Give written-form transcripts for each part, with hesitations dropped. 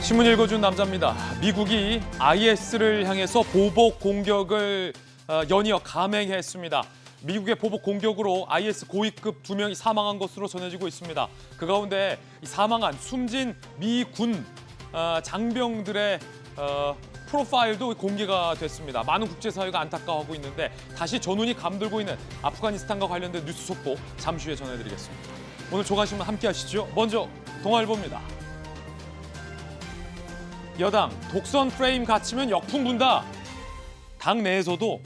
신문 읽어준 남자입니다. 미국이 IS를 향해서 보복 공격을 연이어 감행했습니다. 미국의 보복 공격으로 IS 고위급 2명이 사망한 것으로 전해지고 있습니다. 그 가운데 사망한 숨진 미군 장병들의 프로파일도 공개가 됐습니다. 많은 국제사회가 안타까워하고 있는데 다시 전운이 감돌고 있는 아프가니스탄과 관련된 뉴스 속보 잠시 후에 전해드리겠습니다. 오늘 조간신문 함께 하시죠. 먼저 동아일보입니다. 여당 독선 프레임 갇히면 역풍 분다. 당 내에서도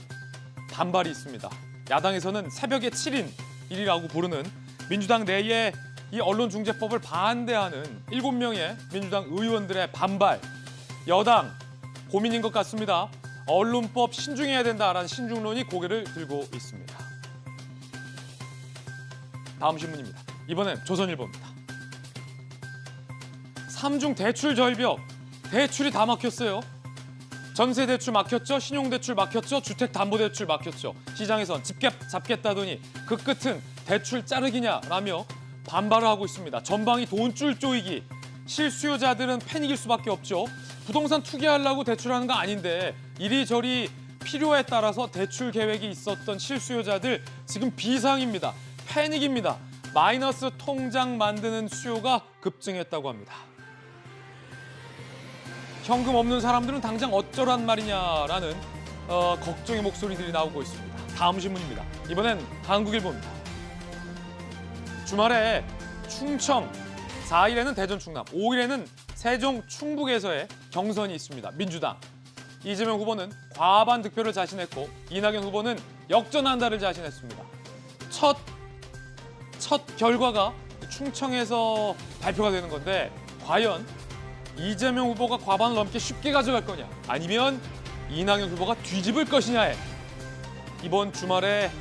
반발이 있습니다. 야당에서는 새벽의 7인일이라고 부르는 민주당 내에 이 언론중재법을 반대하는 7명의 민주당 의원들의 반발. 여당 고민인 것 같습니다. 언론법 신중해야 된다라는 신중론이 고개를 들고 있습니다. 다음 신문입니다. 이번엔 조선일보입니다. 3중 대출 절벽. 대출이 다 막혔어요. 전세 대출 막혔죠. 신용대출 막혔죠. 주택담보대출 막혔죠. 시장에선 집값 잡겠다더니 그 끝은 대출 자르기냐라며 반발을 하고 있습니다. 전방이 돈줄 조이기. 실수요자들은 패닉일 수밖에 없죠. 부동산 투기하려고 대출하는 거 아닌데 이리저리 필요에 따라서 대출 계획이 있었던 실수요자들 지금 비상입니다. 패닉입니다. 마이너스 통장 만드는 수요가 급증했다고 합니다. 현금 없는 사람들은 당장 어쩌란 말이냐라는 걱정의 목소리들이 나오고 있습니다. 다음 신문입니다. 이번엔 한국일보입니다. 주말에 충청, 4일에는 대전 충남, 5일에는 세종 충북에서의 경선이 있습니다. 민주당. 이재명 후보는 과반 득표를 자신했고 이낙연 후보는 역전한다를 자신했습니다. 첫 결과가 충청에서 발표가 되는 건데 과연 이재명 후보가 과반을 넘게 쉽게 가져갈 거냐 아니면 이낙연 후보가 뒤집을 것이냐에 이번 주말에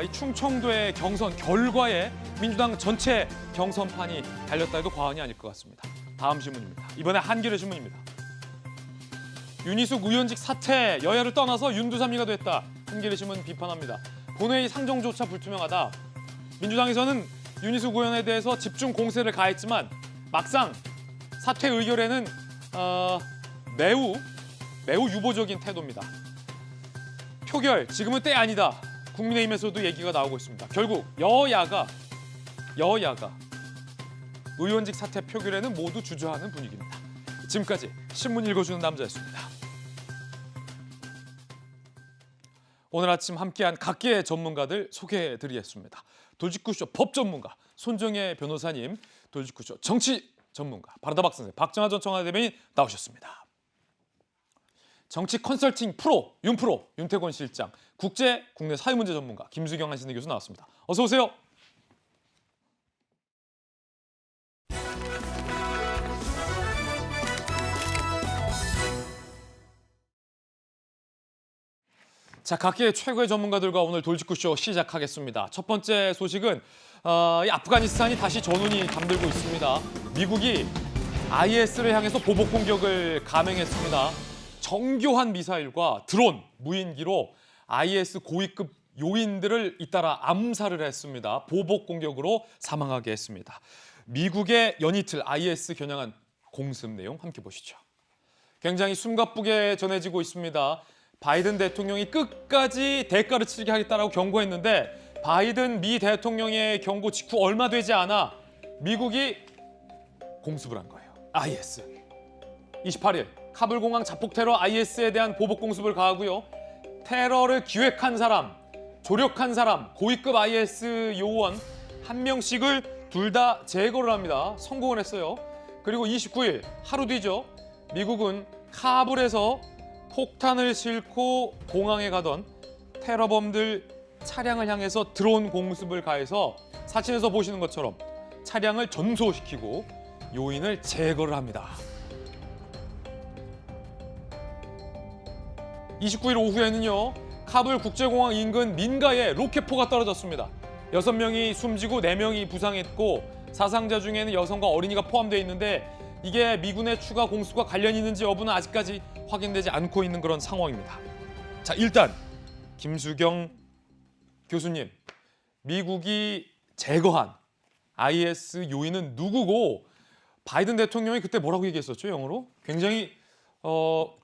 이 충청도의 경선 결과에 민주당 전체 경선판이 달렸다 해도 과언이 아닐 것 같습니다. 다음 신문입니다. 이번에 한겨레 신문입니다. 윤희숙 의원직 사퇴, 여야를 떠나서 윤두삼이가 됐다. 한겨레 신문 비판합니다. 본회의 상정조차 불투명하다. 민주당에서는 윤희숙 의원에 대해서 집중 공세를 가했지만 막상 사퇴 의결에는 매우 유보적인 태도입니다. 표결, 지금은 때 아니다. 국민의힘에서도 얘기가 나오고 있습니다. 결국 여야가 의원직 사퇴 표결에는 모두 주저하는 분위기입니다. 지금까지 신문 읽어주는 남자였습니다. 오늘 아침 함께한 각계의 전문가들 소개해드리겠습니다. 돌직구쇼 법 전문가 손정혜 변호사님, 돌직구쇼 정치 전문가 바르다박 선생 박정하 전 청와대 대변인 나오셨습니다. 정치 컨설팅 프로 윤프로 윤태권 실장, 국제 국내 사회문제 전문가 김수경 한신대 교수 나왔습니다. 어서 오세요. 자, 각계의 최고의 전문가들과 오늘 돌직구쇼 시작하겠습니다. 첫 번째 소식은 이 아프가니스탄이 다시 전운이 감돌고 있습니다. 미국이 IS를 향해서 보복 공격을 감행했습니다. 정교한 미사일과 드론, 무인기로 IS 고위급 요인들을 잇따라 암살을 했습니다. 보복 공격으로 사망하게 했습니다. 미국의 연이틀 IS 겨냥한 공습 내용 함께 보시죠. 굉장히 숨가쁘게 전해지고 있습니다. 바이든 대통령이 끝까지 대가를 치르게 하겠다라고 경고했는데 바이든 미 대통령의 경고 직후 얼마 되지 않아 미국이 공습을 한 거예요. IS. 28일 카불 공항 자폭 테러 IS에 대한 보복 공습을 가하고요. 테러를 기획한 사람, 조력한 사람, 고위급 IS 요원 한 명씩을 둘 다 제거를 합니다. 성공을 했어요. 그리고 29일 하루 뒤죠. 미국은 카불에서 폭탄을 싣고 공항에 가던 테러범들 차량을 향해서 드론 공습을 가해서 사진에서 보시는 것처럼 차량을 전소시키고 요인을 제거를 합니다. 29일 오후에는요. 카불 국제공항 인근 민가에 로켓포가 떨어졌습니다. 6명이 숨지고 4명이 부상했고 사상자 중에는 여성과 어린이가 포함되어 있는데 이게 미군의 추가 공습과 관련이 있는지 여부는 아직까지 확인되지 않고 있는 그런 상황입니다. 자, 일단 김수경 교수님, 미국이 제거한 IS 요인은 누구고 바이든 대통령이 그때 뭐라고 얘기했었죠, 영어로? 굉장히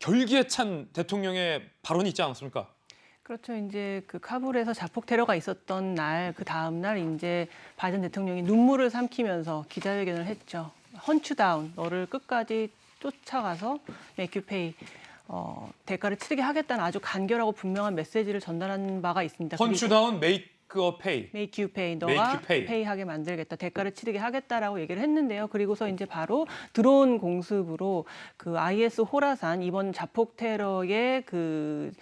결기에 찬 대통령의 발언이 있지 않았습니까? 그렇죠. 이제 그 카불에서 자폭 테러가 있었던 날, 그 다음 날 이제 바이든 대통령이 눈물을 삼키면서 기자회견을 했죠. 헌츄 다운, 너를 끝까지 쫓아가서 make you pay, 대가를 치르게 하겠다는 아주 간결하고 분명한 메시지를 전달한 바가 있습니다. 헌츄다운 make a pay. make you pay, 너가 Make you pay. 페이하게 만들겠다, 대가를 치르게 하겠다라고 얘기를 했는데요. 그리고서 이제 바로 드론 공습으로 그 IS 호라산 이번 자폭 테러의 그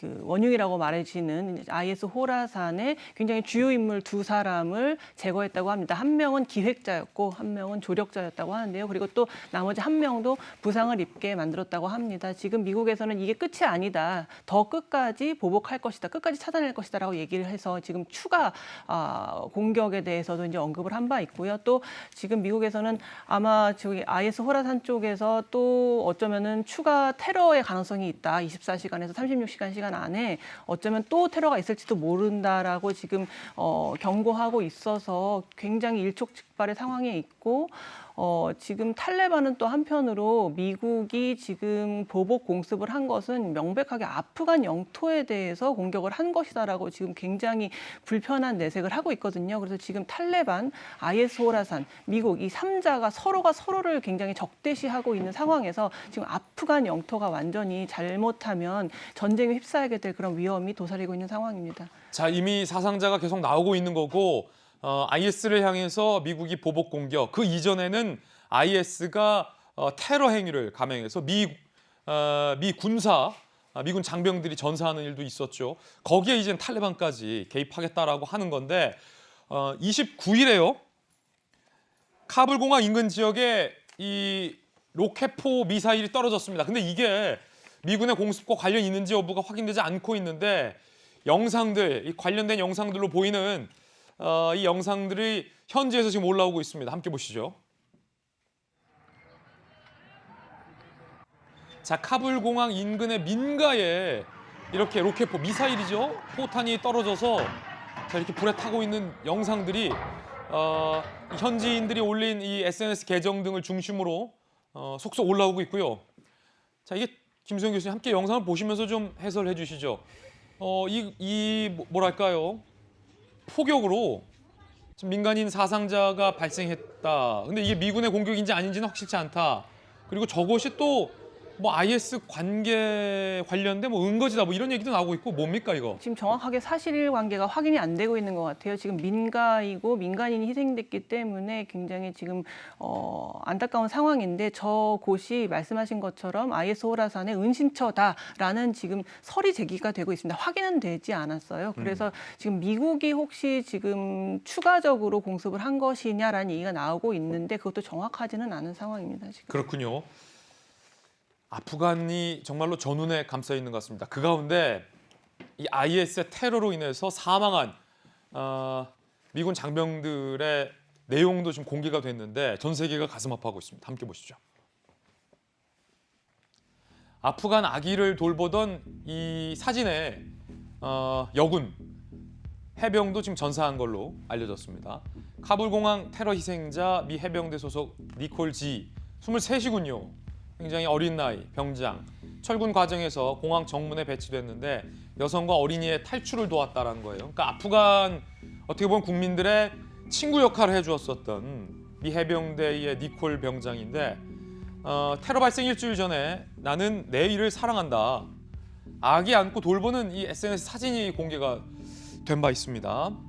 원흉이라고 말해지는 IS 호라산의 굉장히 주요 인물 두 사람을 제거했다고 합니다. 한 명은 기획자였고 한 명은 조력자였다고 하는데요. 그리고 또 나머지 한 명도 부상을 입게 만들었다고 합니다. 지금 미국에서는 이게 끝이 아니다. 더 끝까지 보복할 것이다. 끝까지 차단할 것이다라고 얘기를 해서 지금 추가 공격에 대해서도 이제 언급을 한 바 있고요. 또 지금 미국에서는 아마 저기 IS 호라산 쪽에서 또 어쩌면은 추가 테러의 가능성이 있다. 24시간에서 36시간 안에 어쩌면 또 테러가 있을지도 모른다라고 지금 경고하고 있어서 굉장히 일촉즉발의 상황에 있고 지금 탈레반은 또 한편으로 미국이 지금 보복 공습을 한 것은 명백하게 아프간 영토에 대해서 공격을 한 것이다라고 지금 굉장히 불편한 내색을 하고 있거든요. 그래서 지금 탈레반, IS 호라산, 미국 이 3자가 서로가 서로를 굉장히 적대시하고 있는 상황에서 지금 아프간 영토가 완전히 잘못하면 전쟁에 휩싸이게 될 그런 위험이 도사리고 있는 상황입니다. 자, 이미 사상자가 계속 나오고 있는 거고 IS를 향해서 미국이 보복 공격, 그 이전에는 IS가 테러 행위를 감행해서 미군 장병들이 전사하는 일도 있었죠. 거기에 이제 탈레반까지 개입하겠다라고 하는 건데 29일에요. 카불 공항 인근 지역에 이 로켓포 미사일이 떨어졌습니다. 근데 이게 미군의 공습과 관련이 있는지 여부가 확인되지 않고 있는데 영상들, 이 관련된 영상들로 보이는 이 영상들이 현지에서 지금 올라오고 있습니다. 함께 보시죠. 자, 카불 공항 인근의 민가에 이렇게 로켓포, 미사일이죠. 포탄이 떨어져서 자, 이렇게 불에 타고 있는 영상들이 현지인들이 올린 이 SNS 계정 등을 중심으로 속속 올라오고 있고요. 자, 이게 김수영 교수님 함께 영상을 보시면서 좀 해설해 주시죠. 뭐랄까요? 포격으로 지금 민간인 사상자가 발생했다. 근데 이게 미군의 공격인지 아닌지는 확실치 않다. 그리고 저것이 또 뭐 IS 관련된 뭐 은거지다 뭐 이런 얘기도 나오고 있고 뭡니까 이거? 지금 정확하게 사실관계가 확인이 안 되고 있는 것 같아요. 지금 민가이고 민간인이 희생됐기 때문에 굉장히 지금 안타까운 상황인데 저곳이 말씀하신 것처럼 IS 호라산의 은신처다라는 지금 설이 제기가 되고 있습니다. 확인은 되지 않았어요. 그래서 지금 미국이 혹시 지금 추가적으로 공습을 한 것이냐라는 얘기가 나오고 있는데 그것도 정확하지는 않은 상황입니다. 지금. 그렇군요. 아프간이 정말로 전운에 감싸 있는 것 같습니다. 그 가운데 이 IS의 테러로 인해서 사망한 미군 장병들의 내용도 지금 공개가 됐는데 전 세계가 가슴 아파하고 있습니다. 함께 보시죠. 아프간 아기를 돌보던 이 사진에 여군 해병도 지금 전사한 걸로 알려졌습니다. 카불 공항 테러 희생자 미 해병대 소속 니콜 지 23이군요. 굉장히 어린 나이, 병장. 철군 과정에서 공항 정문에 배치됐는데 여성과 어린이의 탈출을 도왔다는 거예요. 그러니까 아프간 어떻게 보면 국민들의 친구 역할을 해주었었던 미 해병대의 니콜 병장인데 테러 발생 일주일 전에 나는 내 일을 사랑한다. 아기 안고 돌보는 이 SNS 사진이 공개가 된 바 있습니다.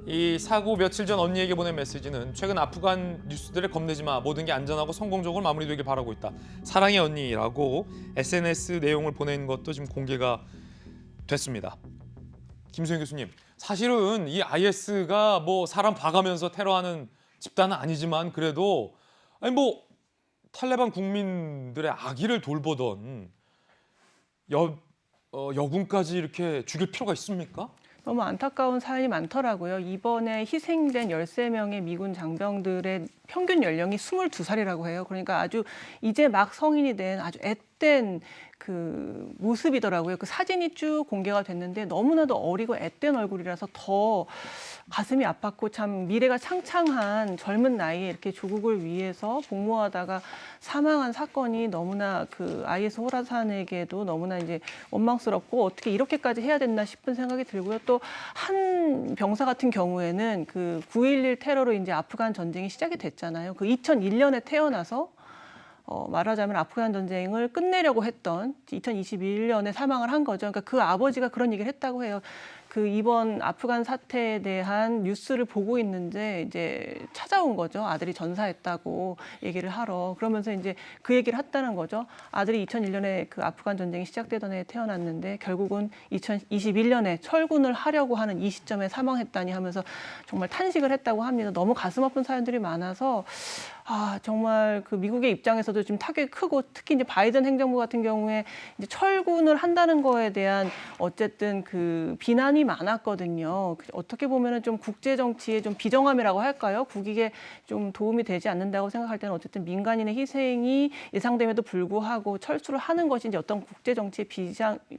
이 사고 며칠 전 언니에게 보낸 메시지는 최근 아프간 뉴스들을 겁내지 마. 모든 게 안전하고 성공적으로 마무리되길 바라고 있다. 사랑해 언니라고 SNS 내용을 보낸 것도 지금 공개가 됐습니다. 김수영 교수님, 사실은 이 IS가 뭐 사람 봐가면서 테러하는 집단은 아니지만 그래도 뭐 탈레반 국민들의 아기를 돌보던 여군까지 이렇게 죽일 필요가 있습니까? 너무 안타까운 사연이 많더라고요. 이번에 희생된 13명의 미군 장병들의 평균 연령이 22살이라고 해요. 그러니까 아주 이제 막 성인이 된 아주 앳된 그 모습이더라고요. 그 사진이 쭉 공개가 됐는데 너무나도 어리고 앳된 얼굴이라서 더 가슴이 아팠고 참 미래가 창창한 젊은 나이에 이렇게 조국을 위해서 복무하다가 사망한 사건이 너무나 그 IS 호라산에게도 너무나 이제 원망스럽고 어떻게 이렇게까지 해야 됐나 싶은 생각이 들고요. 또 한 병사 같은 경우에는 그 9.11 테러로 이제 아프간 전쟁이 시작이 됐잖아요. 그 2001년에 태어나서 말하자면 아프간 전쟁을 끝내려고 했던 2021년에 사망을 한 거죠. 그러니까 그 아버지가 그런 얘기를 했다고 해요. 그 이번 아프간 사태에 대한 뉴스를 보고 있는데 이제 찾아온 거죠. 아들이 전사했다고 얘기를 하러. 그러면서 이제 그 얘기를 했다는 거죠. 아들이 2001년에 그 아프간 전쟁이 시작되던 해에 태어났는데 결국은 2021년에 철군을 하려고 하는 이 시점에 사망했다니 하면서 정말 탄식을 했다고 합니다. 너무 가슴 아픈 사연들이 많아서 정말 그 미국의 입장에서도 좀 타격이 크고 특히 이제 바이든 행정부 같은 경우에 이제 철군을 한다는 거에 대한 어쨌든 그 비난이 많았거든요. 어떻게 보면은 좀 국제 정치의 좀 비정함이라고 할까요? 국익에 좀 도움이 되지 않는다고 생각할 때는 어쨌든 민간인의 희생이 예상됨에도 불구하고 철수를 하는 것이 이제 어떤 국제 정치의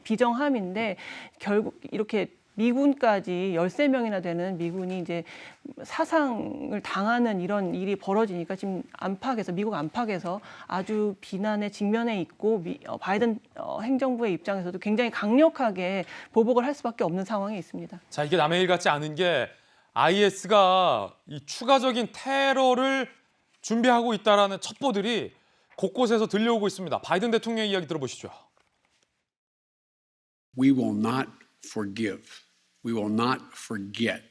비정함인데 결국 이렇게 미군까지 13명이나 되는 미군이 이제 사상을 당하는 이런 일이 벌어지니까 지금 안팎에서 미국 안팎에서 아주 비난의 직면에 있고 바이든 행정부의 입장에서도 굉장히 강력하게 보복을 할 수밖에 없는 상황에 있습니다. 자, 이게 남의 일 같지 않은 게 IS가 이 추가적인 테러를 준비하고 있다라는 첩보들이 곳곳에서 들려오고 있습니다. 바이든 대통령의 이야기 들어보시죠. We will not forgive. We will not forget.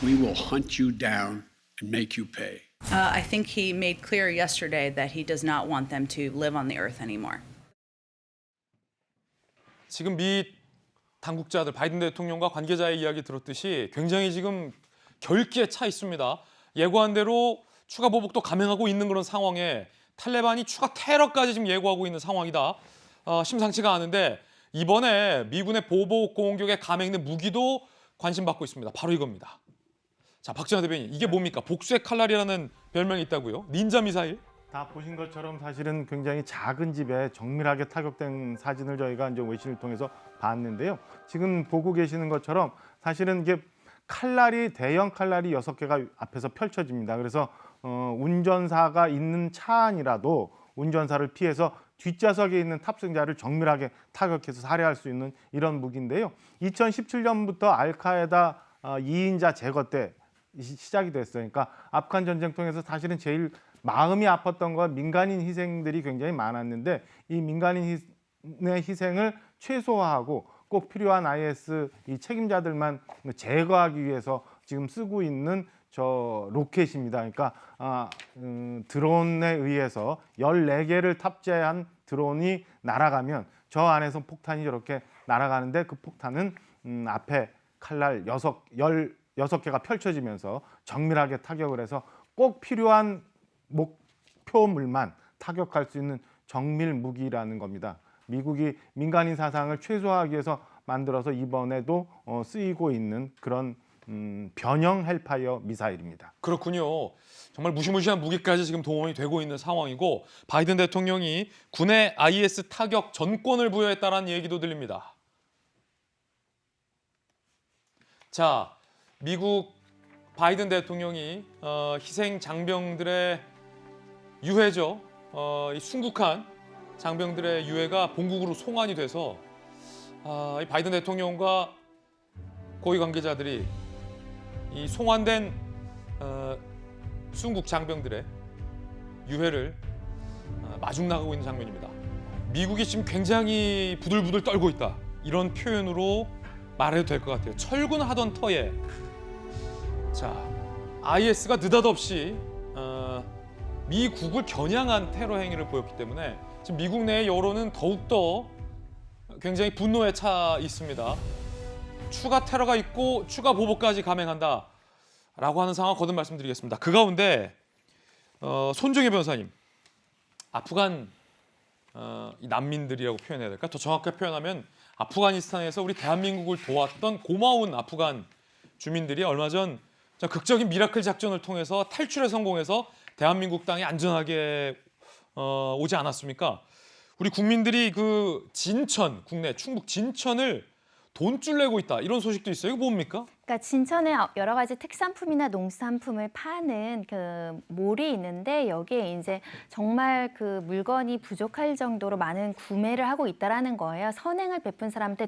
We will hunt you down and make you pay. I think he made clear yesterday that he does not want them to live on the earth anymore. 지금 미 당국자들 바이든 대통령과 관계자의 이야기 들었듯이 굉장히 지금 결기에 차 있습니다. 예고한 대로 추가 보복도 감행하고 있는 그런 상황에 탈레반이 추가 테러까지 지금 예고하고 있는 상황이다. 심상치가 않은데 이번에 미군의 보복 공격에 감행된 무기도 관심받고 있습니다. 바로 이겁니다. 자, 박지원 대변인, 이게 뭡니까? 복수의 칼날이라는 별명이 있다고요? 닌자 미사일? 다 보신 것처럼 사실은 굉장히 작은 집에 정밀하게 타격된 사진을 저희가 이제 외신을 통해서 봤는데요. 지금 보고 계시는 것처럼 사실은 이게 칼날이 대형 칼날이 6개가 앞에서 펼쳐집니다. 그래서 운전사가 있는 차 안이라도 운전사를 피해서 뒷좌석에 있는 탑승자를 정밀하게 타격해서 살해할 수 있는 이런 무기인데요. 2017년부터 알카에다 2인자 제거 때 시작이 됐어요. 그러니까 아프간 전쟁통에서 사실은 제일 마음이 아팠던 건 민간인 희생들이 굉장히 많았는데 이 민간인의 희생을 최소화하고 꼭 필요한 IS 이 책임자들만 제거하기 위해서 지금 쓰고 있는 저 로켓입니다. 그러니까 드론에 의해서 14개를 탑재한 드론이 날아가면 저 안에서 폭탄이 저렇게 날아가는데 그 폭탄은 앞에 칼날 16개가 펼쳐지면서 정밀하게 타격을 해서 꼭 필요한 목표물만 타격할 수 있는 정밀 무기라는 겁니다. 미국이 민간인 사상을 최소화하기 위해서 만들어서 이번에도 쓰이고 있는 그런 변형 헬파이어 미사일입니다. 그렇군요. 정말 무시무시한 무기까지 지금 동원이 되고 있는 상황이고 바이든 대통령이 군에 IS 타격 전권을 부여했다는 얘기도 들립니다. 자, 미국 바이든 대통령이 희생 장병들의 유해죠. 이 순국한 장병들의 유해가 본국으로 송환이 돼서 이 바이든 대통령과 고위 관계자들이 이 송환된 순국 장병들의 유해를 마중 나가고 있는 장면입니다. 미국이 지금 굉장히 부들부들 떨고 있다. 이런 표현으로 말해도 될 것 같아요. 철군하던 터에 자, IS가 느닷없이 미국을 겨냥한 테러 행위를 보였기 때문에 지금 미국 내의 여론은 더욱더 굉장히 분노에 차 있습니다. 추가 테러가 있고 추가 보복까지 감행한다라고 하는 상황 거듭 말씀드리겠습니다. 그 가운데 손정혜 변호사님, 아프간 이 난민들이라고 표현해야 될까? 더 정확하게 표현하면 아프가니스탄에서 우리 대한민국을 도왔던 고마운 아프간 주민들이 얼마 전 극적인 미라클 작전을 통해서 탈출에 성공해서 대한민국 땅에 안전하게 오지 않았습니까? 우리 국민들이 그 진천, 국내 충북 진천을 돈줄 내고 있다. 이런 소식도 있어요. 이거 뭡니까? 그러니까 진천에 여러 가지 특산품이나 농산품을 파는 그 몰이 있는데 여기에 이제 정말 그 물건이 부족할 정도로 많은 구매를 하고 있다라는 거예요. 선행을 베푼 사람한테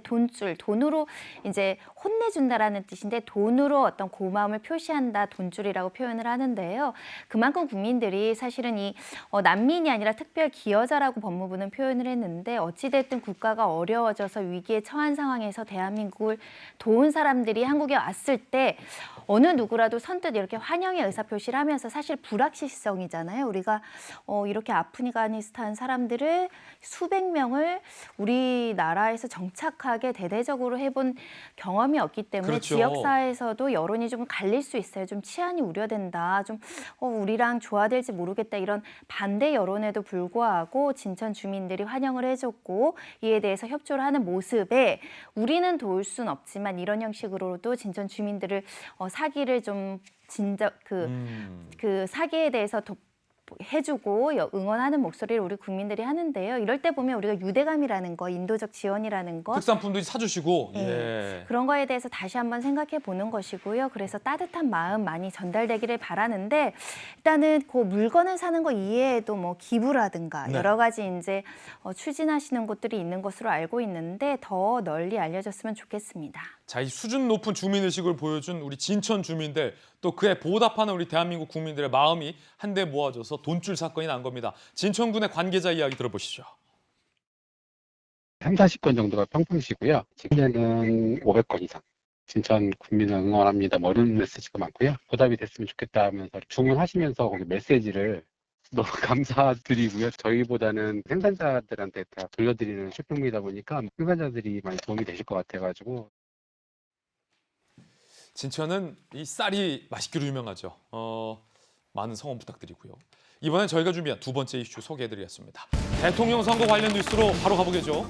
돈으로 이제 혼내준다라는 뜻인데 돈으로 어떤 고마움을 표시한다, 돈줄이라고 표현을 하는데요. 그만큼 국민들이 사실은 이 난민이 아니라 특별 기여자라고 법무부는 표현을 했는데 어찌됐든 국가가 어려워져서 위기에 처한 상황에서 대한민국을 도운 사람들이 한국에 왔을 때 어느 누구라도 선뜻 이렇게 환영의 의사표시를 하면서 사실 불확실성이잖아요. 우리가 이렇게 아프가니스탄 사람들을 수백 명을 우리나라에서 정착하게 대대적으로 해본 경험이 없기 때문에 그렇죠. 지역사회에서도 여론이 좀 갈릴 수 있어요. 좀 치안이 우려된다. 좀 우리랑 조화될지 모르겠다. 이런 반대 여론에도 불구하고 진천 주민들이 환영을 해줬고 이에 대해서 협조를 하는 모습에 우리는 도울 순 없지만 이런 형식으로도 진천 주민들을 사기를 좀 그 사기에 대해서 해주고 응원하는 목소리를 우리 국민들이 하는데요. 이럴 때 보면 우리가 유대감이라는 거, 인도적 지원이라는 거 특산품도 사주시고 네. 예. 그런 거에 대해서 다시 한번 생각해 보는 것이고요. 그래서 따뜻한 마음 많이 전달되기를 바라는데 일단은 그 물건을 사는 거 이외에도 뭐 기부라든가 네. 여러 가지 이제 추진하시는 곳들이 있는 것으로 알고 있는데 더 널리 알려졌으면 좋겠습니다. 자, 이 수준 높은 주민의식을 보여준 우리 진천 주민들 또 그에 보답하는 우리 대한민국 국민들의 마음이 한데 모아져서 돈줄 사건이 난 겁니다. 진천군의 관계자 이야기 들어보시죠. 30-40건 정도가 평평시고요. 지금에는 500건 이상. 진천 국민을 응원합니다. 뭐 이런 메시지가 많고요. 보답이 됐으면 좋겠다 하면서 주문하시면서 거기 메시지를 너무 감사드리고요. 저희보다는 생산자들한테 다 돌려드리는 쇼핑몰이다 보니까 생산자들이 많이 도움이 되실 것 같아가지고 진천은 이 쌀이 맛있기로 유명하죠. 많은 성원 부탁드리고요. 이번엔 저희가 준비한 두 번째 이슈 소개해드리겠습니다. 대통령 선거 관련 뉴스로 바로 가보겠죠.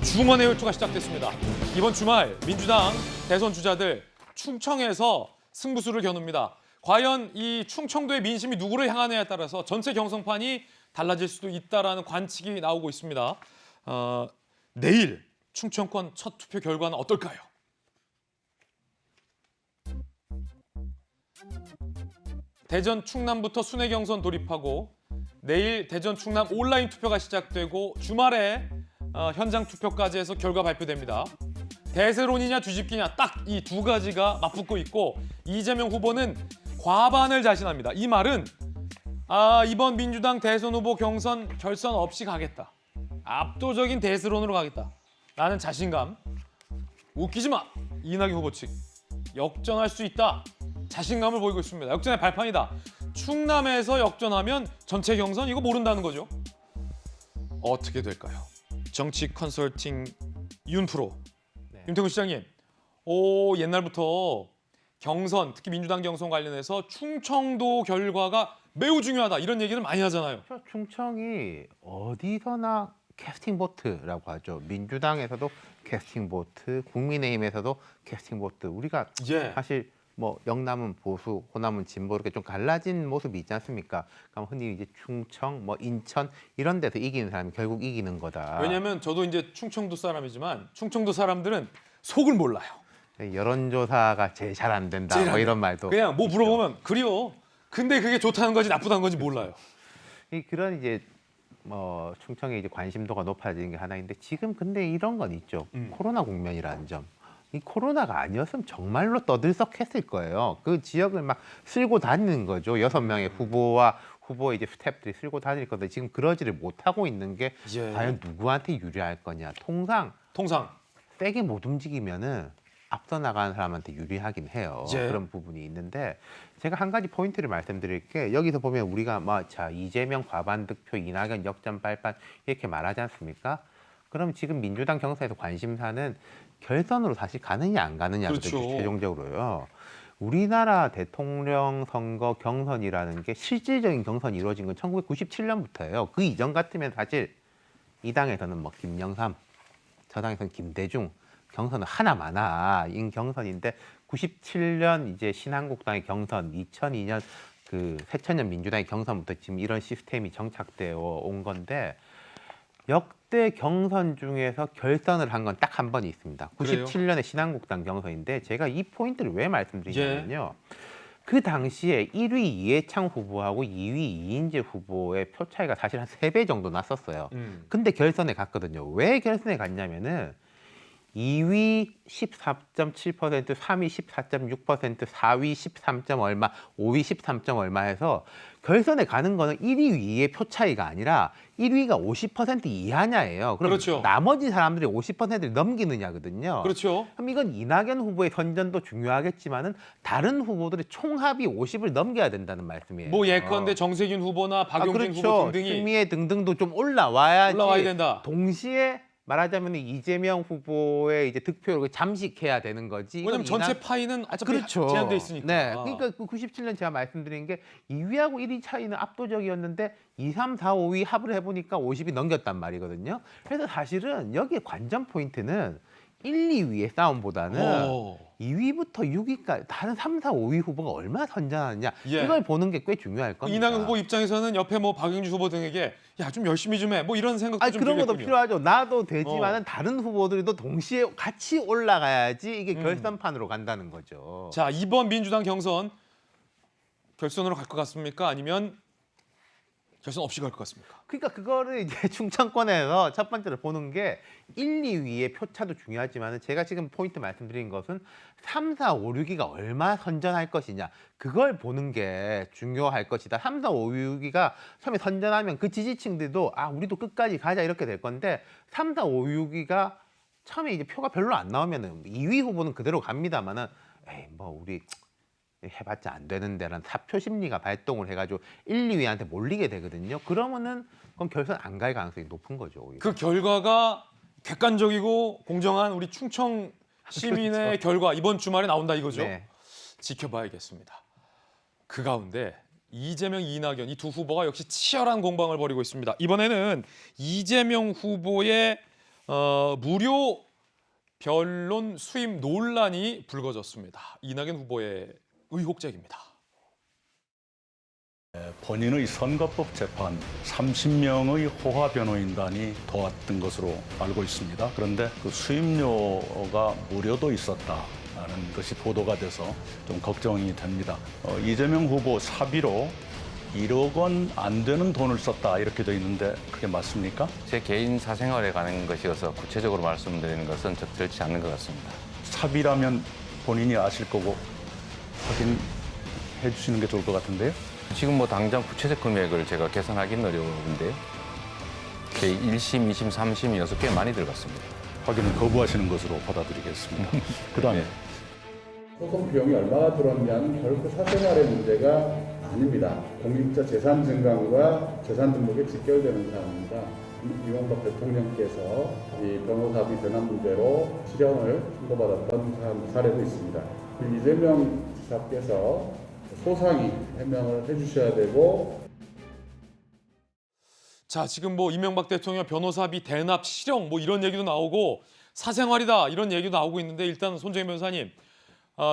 중원의 혈투가 시작됐습니다. 이번 주말 민주당 대선 주자들 충청에서 승부수를 겨눕니다. 과연 이 충청도의 민심이 누구를 향하느냐에 따라서 전체 경선판이 달라질 수도 있다라는 관측이 나오고 있습니다. 내일 충청권 첫 투표 결과는 어떨까요? 대전 충남부터 순회 경선 돌입하고 내일 대전 충남 온라인 투표가 시작되고 주말에 현장 투표까지 해서 결과 발표됩니다. 대세론이냐 뒤집기냐 딱 이 두 가지가 맞붙고 있고 이재명 후보는 과반을 자신합니다. 이 말은 이번 민주당 대선 후보 경선 결선 없이 가겠다. 압도적인 대세론으로 가겠다. 라는 자신감. 웃기지 마. 이낙연 후보 측. 역전할 수 있다. 자신감을 보이고 있습니다. 역전의 발판이다. 충남에서 역전하면 전체 경선 이거 모른다는 거죠. 어떻게 될까요? 정치 컨설팅 윤프로. 네. 윤태곤 시장님. 옛날부터 경선, 특히 민주당 경선 관련해서 충청도 결과가 매우 중요하다. 이런 얘기를 많이 하잖아요. 충청이 어디서나 캐스팅 보트라고 하죠. 민주당에서도 캐스팅 보트, 국민의힘에서도 캐스팅 보트. 우리가 예. 사실 뭐 영남은 보수, 호남은 진보 이렇게 좀 갈라진 모습이 있지 않습니까? 그럼 흔히 이제 충청, 뭐 인천 이런 데서 이기는 사람이 결국 이기는 거다. 왜냐하면 저도 이제 충청도 사람이지만 충청도 사람들은 속을 몰라요. 여론조사가 제일 잘 안 된다. 제일 안 뭐 이런 돼. 말도 그냥 뭐 있죠. 물어보면 그래요. 근데 그게 좋다는 건지 나쁘다는 건지 몰라요. 그런 이제 뭐 충청의 이제 관심도가 높아지는 게 하나인데 지금 근데 이런 건 있죠. 코로나 국면이라는 점. 이 코로나가 아니었으면 정말로 떠들썩했을 거예요. 그 지역을 막 쓸고 다니는 거죠. 6명의 후보와 후보의 이제 스태프들이 쓸고 다닐 건데 지금 그러지를 못하고 있는 게 예. 과연 누구한테 유리할 거냐. 통상 세게 못 움직이면은 앞서 나가는 사람한테 유리하긴 해요. 예. 그런 부분이 있는데 제가 한 가지 포인트를 말씀드릴게. 여기서 보면 우리가 자 이재명 과반 득표, 이낙연 역전 발판 이렇게 말하지 않습니까? 그럼 지금 민주당 경선에서 관심사는 결선으로 다시 가느냐 안 가느냐거든요. 그렇죠. 최종적으로요. 우리나라 대통령 선거 경선이라는 게 실질적인 경선이 이루어진 건 1997년부터예요. 그 이전 같으면 사실 이 당에서는 뭐 김영삼, 저 당에서는 김대중, 경선은 하나마나인 경선인데 97년 이제 신한국당의 경선, 2002년 그 새천년 민주당의 경선부터 지금 이런 시스템이 정착되어 온 건데 역대 경선 중에서 결선을 한 건 딱 한 번이 있습니다. 그래요? 97년에 신한국당 경선인데 제가 이 포인트를 왜 예. 말씀드리냐면요. 그 당시에 1위 이해창 후보하고 2위 이인재 후보의 표 차이가 사실 한 3배 정도 났었어요. 근데 결선에 갔거든요. 왜 결선에 갔냐면은 2위 14.7%, 3위 14.6%, 4위 13점 얼마, 5위 13점 얼마 해서 결선에 가는 거는 1위 위의 표 차이가 아니라 1위가 50% 이하냐예요. 그럼 그렇죠. 나머지 사람들이 50%를 넘기느냐거든요. 그렇죠. 그럼 이건 이낙연 후보의 선전도 중요하겠지만은 다른 후보들의 총합이 50을 넘겨야 된다는 말씀이에요. 뭐 예컨대 정세균 후보나 박용진 그렇죠. 후보 등등이 추미애 등등도 좀 올라와야지. 올라와야 된다. 동시에 말하자면 이재명 후보의 이제 득표를 잠식해야 되는 거지. 왜냐면 이건 전체 파이는 어차피 그렇죠. 제한돼 있으니까. 네. 그러니까 그 97년 제가 말씀드린 게 2위하고 1위 차이는 압도적이었는데 2, 3, 4, 5위 합을 해보니까 50이 넘겼단 말이거든요. 그래서 사실은 여기에 관전 포인트는 1, 2위의 싸움보다는 오. 2위부터 6위까지 다른 3, 4, 5위 후보가 얼마나 선전하느냐 예. 이걸 보는 게 꽤 중요할 겁니다. 이낙연 후보 입장에서는 옆에 뭐 박용진 후보 등에게 야 좀 열심히 좀 해. 뭐 이런 생각도 좀 그런 것도 들겠군요. 필요하죠. 나도 되지만은 다른 후보들도 동시에 같이 올라가야지 이게 결선판으로 간다는 거죠. 자, 이번 민주당 경선 결선으로 갈 것 같습니까? 아니면 결선 없이 갈 것 같습니까? 그러니까 그거를 이제 충청권에서 첫 번째로 보는 게 1, 2위의 표차도 중요하지만 제가 지금 포인트 말씀드린 것은 3, 4, 5, 6위가 얼마 선전할 것이냐 그걸 보는 게 중요할 것이다. 3, 4, 5, 6위가 처음에 선전하면 그 지지층들도 우리도 끝까지 가자 이렇게 될 건데 3, 4, 5, 6위가 처음에 이제 표가 별로 안 나오면은 2위 후보는 그대로 갑니다만은 에이 뭐 우리 해봤자 안 되는데라는 사표 심리가 발동을 해가지고 1, 2위한테 몰리게 되거든요. 그러면은 그럼 결선 안 갈 가능성이 높은 거죠. 오히려. 그 결과가 객관적이고 공정한 우리 충청 시민의 결과 이번 주말에 나온다 이거죠. 네. 지켜봐야겠습니다. 그 가운데 이재명, 이낙연 이 두 후보가 역시 치열한 공방을 벌이고 있습니다. 이번에는 이재명 후보의 무료 변론 수임 논란이 불거졌습니다. 이낙연 후보의 의혹적입니다. 본인의 선거법 재판 30명의 호화 변호인단이 도왔던 것으로 알고 있습니다. 그런데 그 수임료가 무료도 있었다는 것이 보도가 돼서 좀 걱정이 됩니다. 이재명 후보 사비로 1억 원 안 되는 돈을 썼다 이렇게 돼 있는데 그게 맞습니까? 제 개인 사생활에 관한 것이어서 구체적으로 말씀드리는 것은 적절치 않는 것 같습니다. 사비라면 본인이 아실 거고 확인해 주시는 게 좋을 것 같은데요. 지금 뭐 당장 구체적 금액을 제가 계산하기는 어려운데 1심, 2심, 3심이어서 꽤 많이 들어갔습니다. 확인을 거부하시는 것으로 받아들이겠습니다. 그다음에 소송 비용이 얼마나 들었냐는 결코 사생활의 문제가 아닙니다. 공직자 재산 증강과 재산 등록에 직결되는 사안입니다. 이명박 대통령께서 이 변호사비 변환 문제로 실형을 선고받았던 사례도 있습니다. 이재명 지사께서 소상히 해명을 해주셔야 되고. 자, 지금 뭐 이명박 대통령 변호사비 대납 실형 뭐 이런 얘기도 나오고 사생활이다 이런 얘기도 나오고 있는데 일단 손정희 변호사님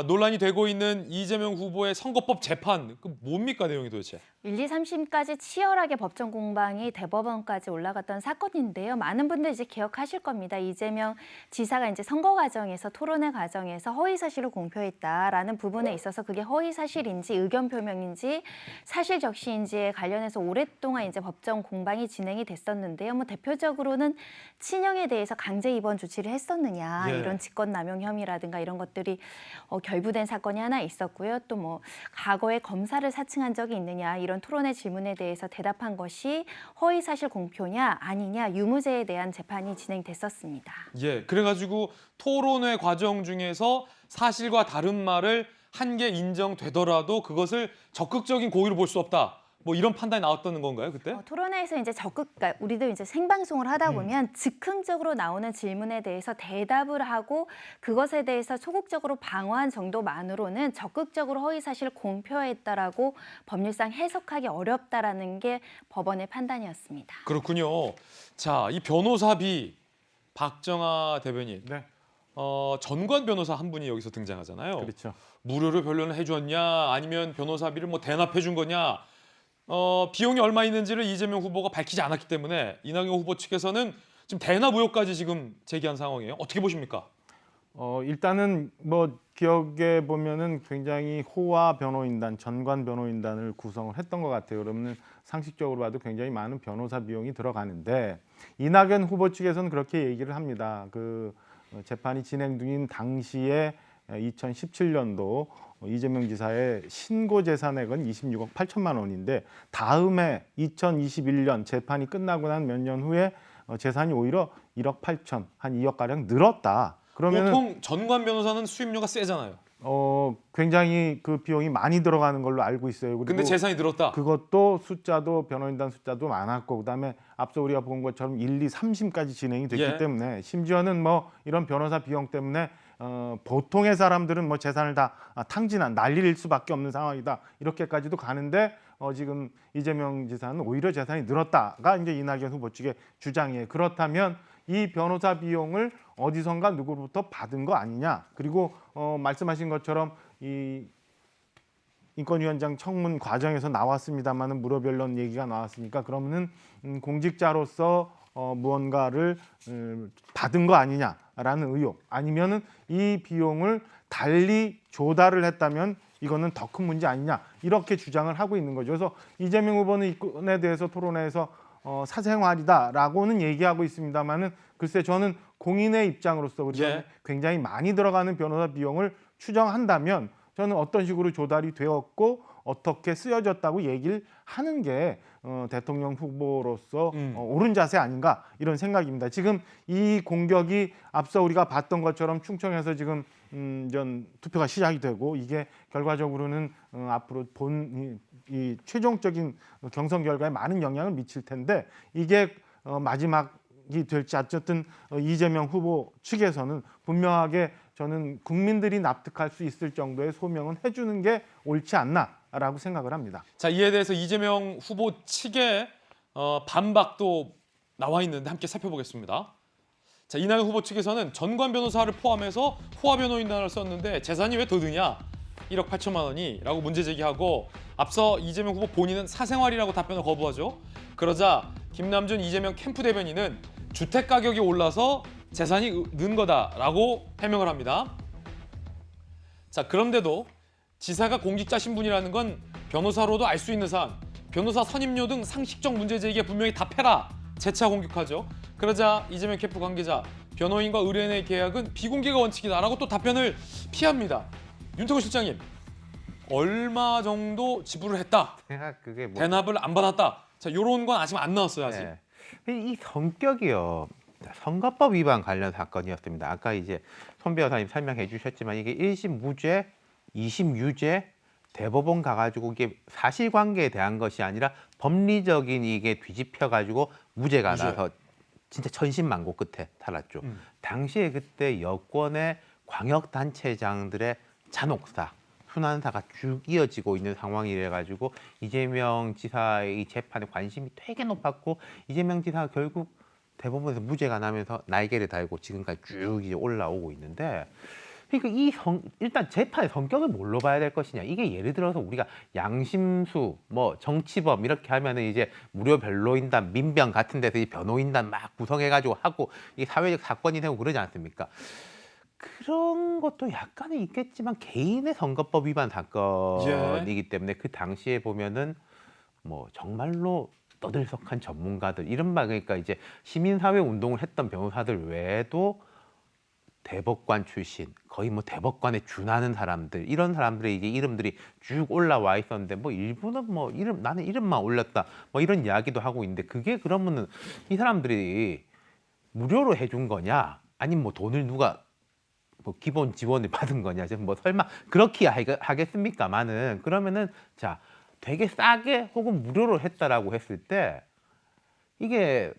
논란이 되고 있는 이재명 후보의 선거법 재판 그 뭡니까 내용이 도대체? 1, 2, 3심까지 치열하게 법정 공방이 대법원까지 올라갔던 사건인데요. 많은 분들 이제 기억하실 겁니다. 이재명 지사가 이제 선거 과정에서 토론회 과정에서 허위 사실을 공표했다라는 부분에 있어서 그게 허위 사실인지 의견 표명인지 사실 적시인지에 관련해서 오랫동안 이제 법정 공방이 진행이 됐었는데요. 뭐 대표적으로는 친형에 대해서 강제 입원 조치를 했었느냐 이런 직권 남용 혐의라든가 이런 것들이 결부된 사건이 하나 있었고요. 또 뭐 과거에 검사를 사칭한 적이 있느냐 이런 토론회 질문에 대해서 대답한 것이 허위 사실 공표냐 아니냐 유무죄에 대한 재판이 진행됐었습니다. 예, 그래가지고 토론회 과정 중에서 사실과 다른 말을 한 게 인정되더라도 그것을 적극적인 고의로 볼 수 없다. 뭐 이런 판단이 나왔다는 건가요, 그때? 토론회에서 이제 그러니까 우리도 이제 생방송을 하다 보면 즉흥적으로 나오는 질문에 대해서 대답을 하고 그것에 대해서 소극적으로 방어한 정도만으로는 적극적으로 허위 사실을 공표했다라고 법률상 해석하기 어렵다라는 게 법원의 판단이었습니다. 그렇군요. 자, 이 변호사비 박정아 대변인. 네. 전관 변호사 한 분이 여기서 등장하잖아요. 그렇죠. 무료로 변론을 해줬냐 아니면 변호사비를 뭐 대납해 준 거냐 비용이 얼마 있는지를 이재명 후보가 밝히지 않았기 때문에 이낙연 후보 측에서는 지금 대납 의혹까지 지금 제기한 상황이에요. 어떻게 보십니까? 일단은 뭐 기억에 보면은 굉장히 호화 변호인단, 전관 변호인단을 구성을 했던 것 같아요. 그러면 상식적으로 봐도 굉장히 많은 변호사 비용이 들어가는데 이낙연 후보 측에서는 그렇게 얘기를 합니다. 그 재판이 진행 중인 당시에 2017년도 이재명 지사의 신고 재산액은 26억 8천만 원인데 다음해 2021년 재판이 끝나고 난 몇 년 후에 재산이 오히려 1억 8천, 한 2억 가량 늘었다. 그러면은 보통 전관 변호사는 수임료가 세잖아요. 굉장히 그 비용이 많이 들어가는 걸로 알고 있어요. 그리고 근데 재산이 늘었다. 그것도 숫자도 변호인단 숫자도 많았고 그다음에 앞서 우리가 본 것처럼 1, 2, 3심까지 진행이 됐기 예. 때문에 심지어는 뭐 이런 변호사 비용 때문에 보통의 사람들은 뭐 재산을 다 탕진한 난리일 수밖에 없는 상황이다. 이렇게까지도 가는데 지금 이재명 지사는 오히려 재산이 늘었다가 이제 이낙연 후보 측의 주장이에요. 그렇다면 이 변호사 비용을 어디선가 누구로부터 받은 거 아니냐. 그리고 말씀하신 것처럼 이 인권위원장 청문 과정에서 나왔습니다마는 무료변론 얘기가 나왔으니까 그러면은 공직자로서 무언가를 받은 거 아니냐라는 의혹 아니면은 이 비용을 달리 조달을 했다면 이거는 더 큰 문제 아니냐 이렇게 주장을 하고 있는 거죠. 그래서 이재명 후보는 이건에 대해서 토론회에서 사생활이다라고는 얘기하고 있습니다만은 글쎄 저는 공인의 입장으로서 우리가 예. 굉장히 많이 들어가는 변호사 비용을 추정한다면 저는 어떤 식으로 조달이 되었고 어떻게 쓰여졌다고 얘기를 하는 게 대통령 후보로서 옳은 자세 아닌가 이런 생각입니다. 지금 이 공격이 앞서 우리가 봤던 것처럼 충청에서 지금 전 투표가 시작이 되고 이게 결과적으로는 앞으로 이 최종적인 경선 결과에 많은 영향을 미칠 텐데 이게 마지막이 될지 어쨌든 이재명 후보 측에서는 분명하게 저는 국민들이 납득할 수 있을 정도의 소명은 해주는 게 옳지 않나라고 생각을 합니다. 자, 이에 대해서 이재명 후보 측의 반박도 나와 있는데 함께 살펴보겠습니다. 자, 이낙연 후보 측에서는 전관 변호사를 포함해서 호화 변호인단을 썼는데 재산이 왜 더 드냐? 1억 8천만 원이라고 문제 제기하고 앞서 이재명 후보 본인은 사생활이라고 답변을 거부하죠. 그러자 김남준 이재명 캠프 대변인은 주택 가격이 올라서 재산이 는 거다라고 해명을 합니다. 자, 그런데도 지사가 공직자 신분이라는 건 변호사로도 알 수 있는 사안, 변호사 선임료 등 상식적 문제 제기에 분명히 답해라 재차 공격하죠. 그러자 이재명 캠프 관계자, 변호인과 의뢰인의 계약은 비공개가 원칙이다라고 또 답변을 피합니다. 윤태호 실장님, 얼마 정도 지불을 했다? 그게 뭐 대납을 안 받았다. 자, 이런 건 아직 안 나왔어요, 아직. 네. 이 성격이요. 선거법 위반 관련 사건이었습니다. 아까 이제 손 변호사님 설명해 주셨지만 이게 1심 무죄, 2심 유죄, 대법원 가가지고 이게 사실관계에 대한 것이 아니라 법리적인 이게 뒤집혀가지고 무죄가 나서 진짜 천신만고 끝에 살았죠. 당시에 그때 여권의 광역단체장들의 잔혹사, 순환사가 쭉 이어지고 있는 상황이래 가지고 이재명 지사의 이 재판에 관심이 되게 높았고 이재명 지사가 결국 대법원에서 무죄가 나면서 날개를 달고 지금까지 쭉 이제 올라오고 있는데 그러니까 일단 재판의 성격을 뭘로 봐야 될 것이냐 이게 예를 들어서 우리가 양심수 뭐 정치범 이렇게 하면은 이제 무료 변호인단 민변 같은 데서 이 변호인단 막 구성해가지고 하고 이 사회적 사건이 되고 그러지 않습니까? 그런 것도 약간은 있겠지만 개인의 선거법 위반 사건이기 때문에 그 당시에 보면은 뭐 정말로 떠들썩한 전문가들 이른바 그러니까 이제 시민사회 운동을 했던 변호사들 외에도 대법관 출신 거의 뭐 대법관에 준하는 사람들 이런 사람들의 이제 이름들이 쭉 올라와 있었는데 뭐 일부는 뭐 나는 이름만 올렸다 뭐 이런 이야기도 하고 있는데 그게 그러면은 이 사람들이 무료로 해준 거냐 아니면 뭐 돈을 누가 뭐 기본 지원을 받은 거냐 뭐 설마 그렇게 하겠습니까만은 그러면은 자 되게 싸게 혹은 무료로 했다라고 했을 때 이게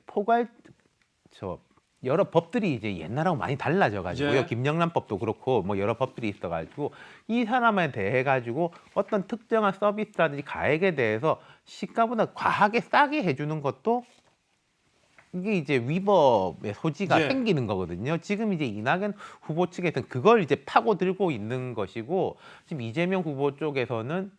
여러 법들이 이제 옛날하고 많이 달라져 가지고요. 김영란법도 그렇고 뭐 여러 법들이 있어 가지고 이 사람에 대해 가지고 어떤 특정한 서비스라든지 가액에 대해서 시가보다 과하게 싸게 해주는 것도 이게 이제 위법의 소지가 생기는 거거든요. 지금 이제 이낙연 후보 측에서는 그걸 이제 파고들고 있는 것이고 지금 이재명 후보 쪽에서는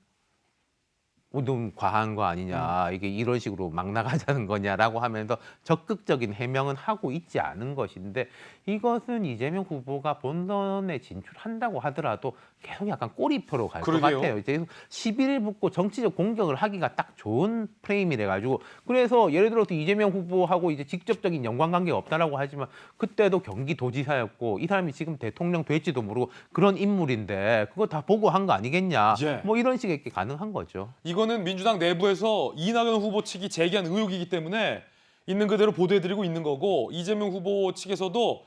너무 과한 거 아니냐, 이게 이런 식으로 막 나가자는 거냐라고 하면서 적극적인 해명은 하고 있지 않은 것인데, 이것은 이재명 후보가 본선에 진출한다고 하더라도 계속 약간 꼬리표로 갈 것 같아요. 이제 시비를 붙고 정치적 공격을 하기가 딱 좋은 프레임이 돼가지고, 그래서 예를 들어서 이재명 후보하고 이제 직접적인 연관관계가 없다라고 하지만 그때도 경기도지사였고 이 사람이 지금 대통령 될지도 모르고 그런 인물인데 그거 다 보고 한 거 아니겠냐, 뭐 이런 식의 게 가능한 거죠. 이거는 민주당 내부에서 이낙연 후보 측이 제기한 의혹이기 때문에 있는 그대로 보도해드리고 있는 거고, 이재명 후보 측에서도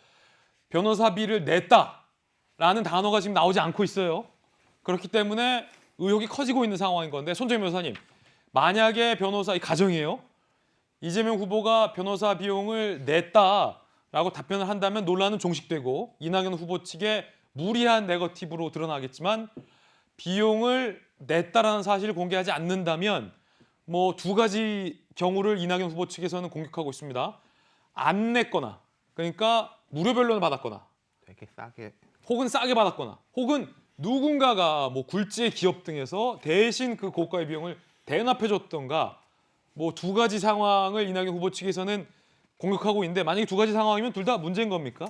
변호사비를 냈다라는 단어가 지금 나오지 않고 있어요. 그렇기 때문에 의혹이 커지고 있는 상황인 건데, 손정희 변호사님, 만약에 이 가정이에요. 이재명 후보가 변호사 비용을 냈다라고 답변을 한다면 논란은 종식되고 이낙연 후보 측의 무리한 네거티브로 드러나겠지만, 비용을 냈다라는 사실을 공개하지 않는다면 뭐 두 가지 경우를 이낙연 후보 측에서는 공격하고 있습니다. 안 냈거나, 그러니까 무료 변론을 받았거나, 되게 싸게, 혹은 싸게 받았거나, 혹은 누군가가 뭐 굴지의 기업 등에서 대신 그 고가의 비용을 대납해줬던가, 뭐 두 가지 상황을 이낙연 후보 측에서는 공격하고 있는데, 만약에 두 가지 상황이면 둘 다 문제인 겁니까?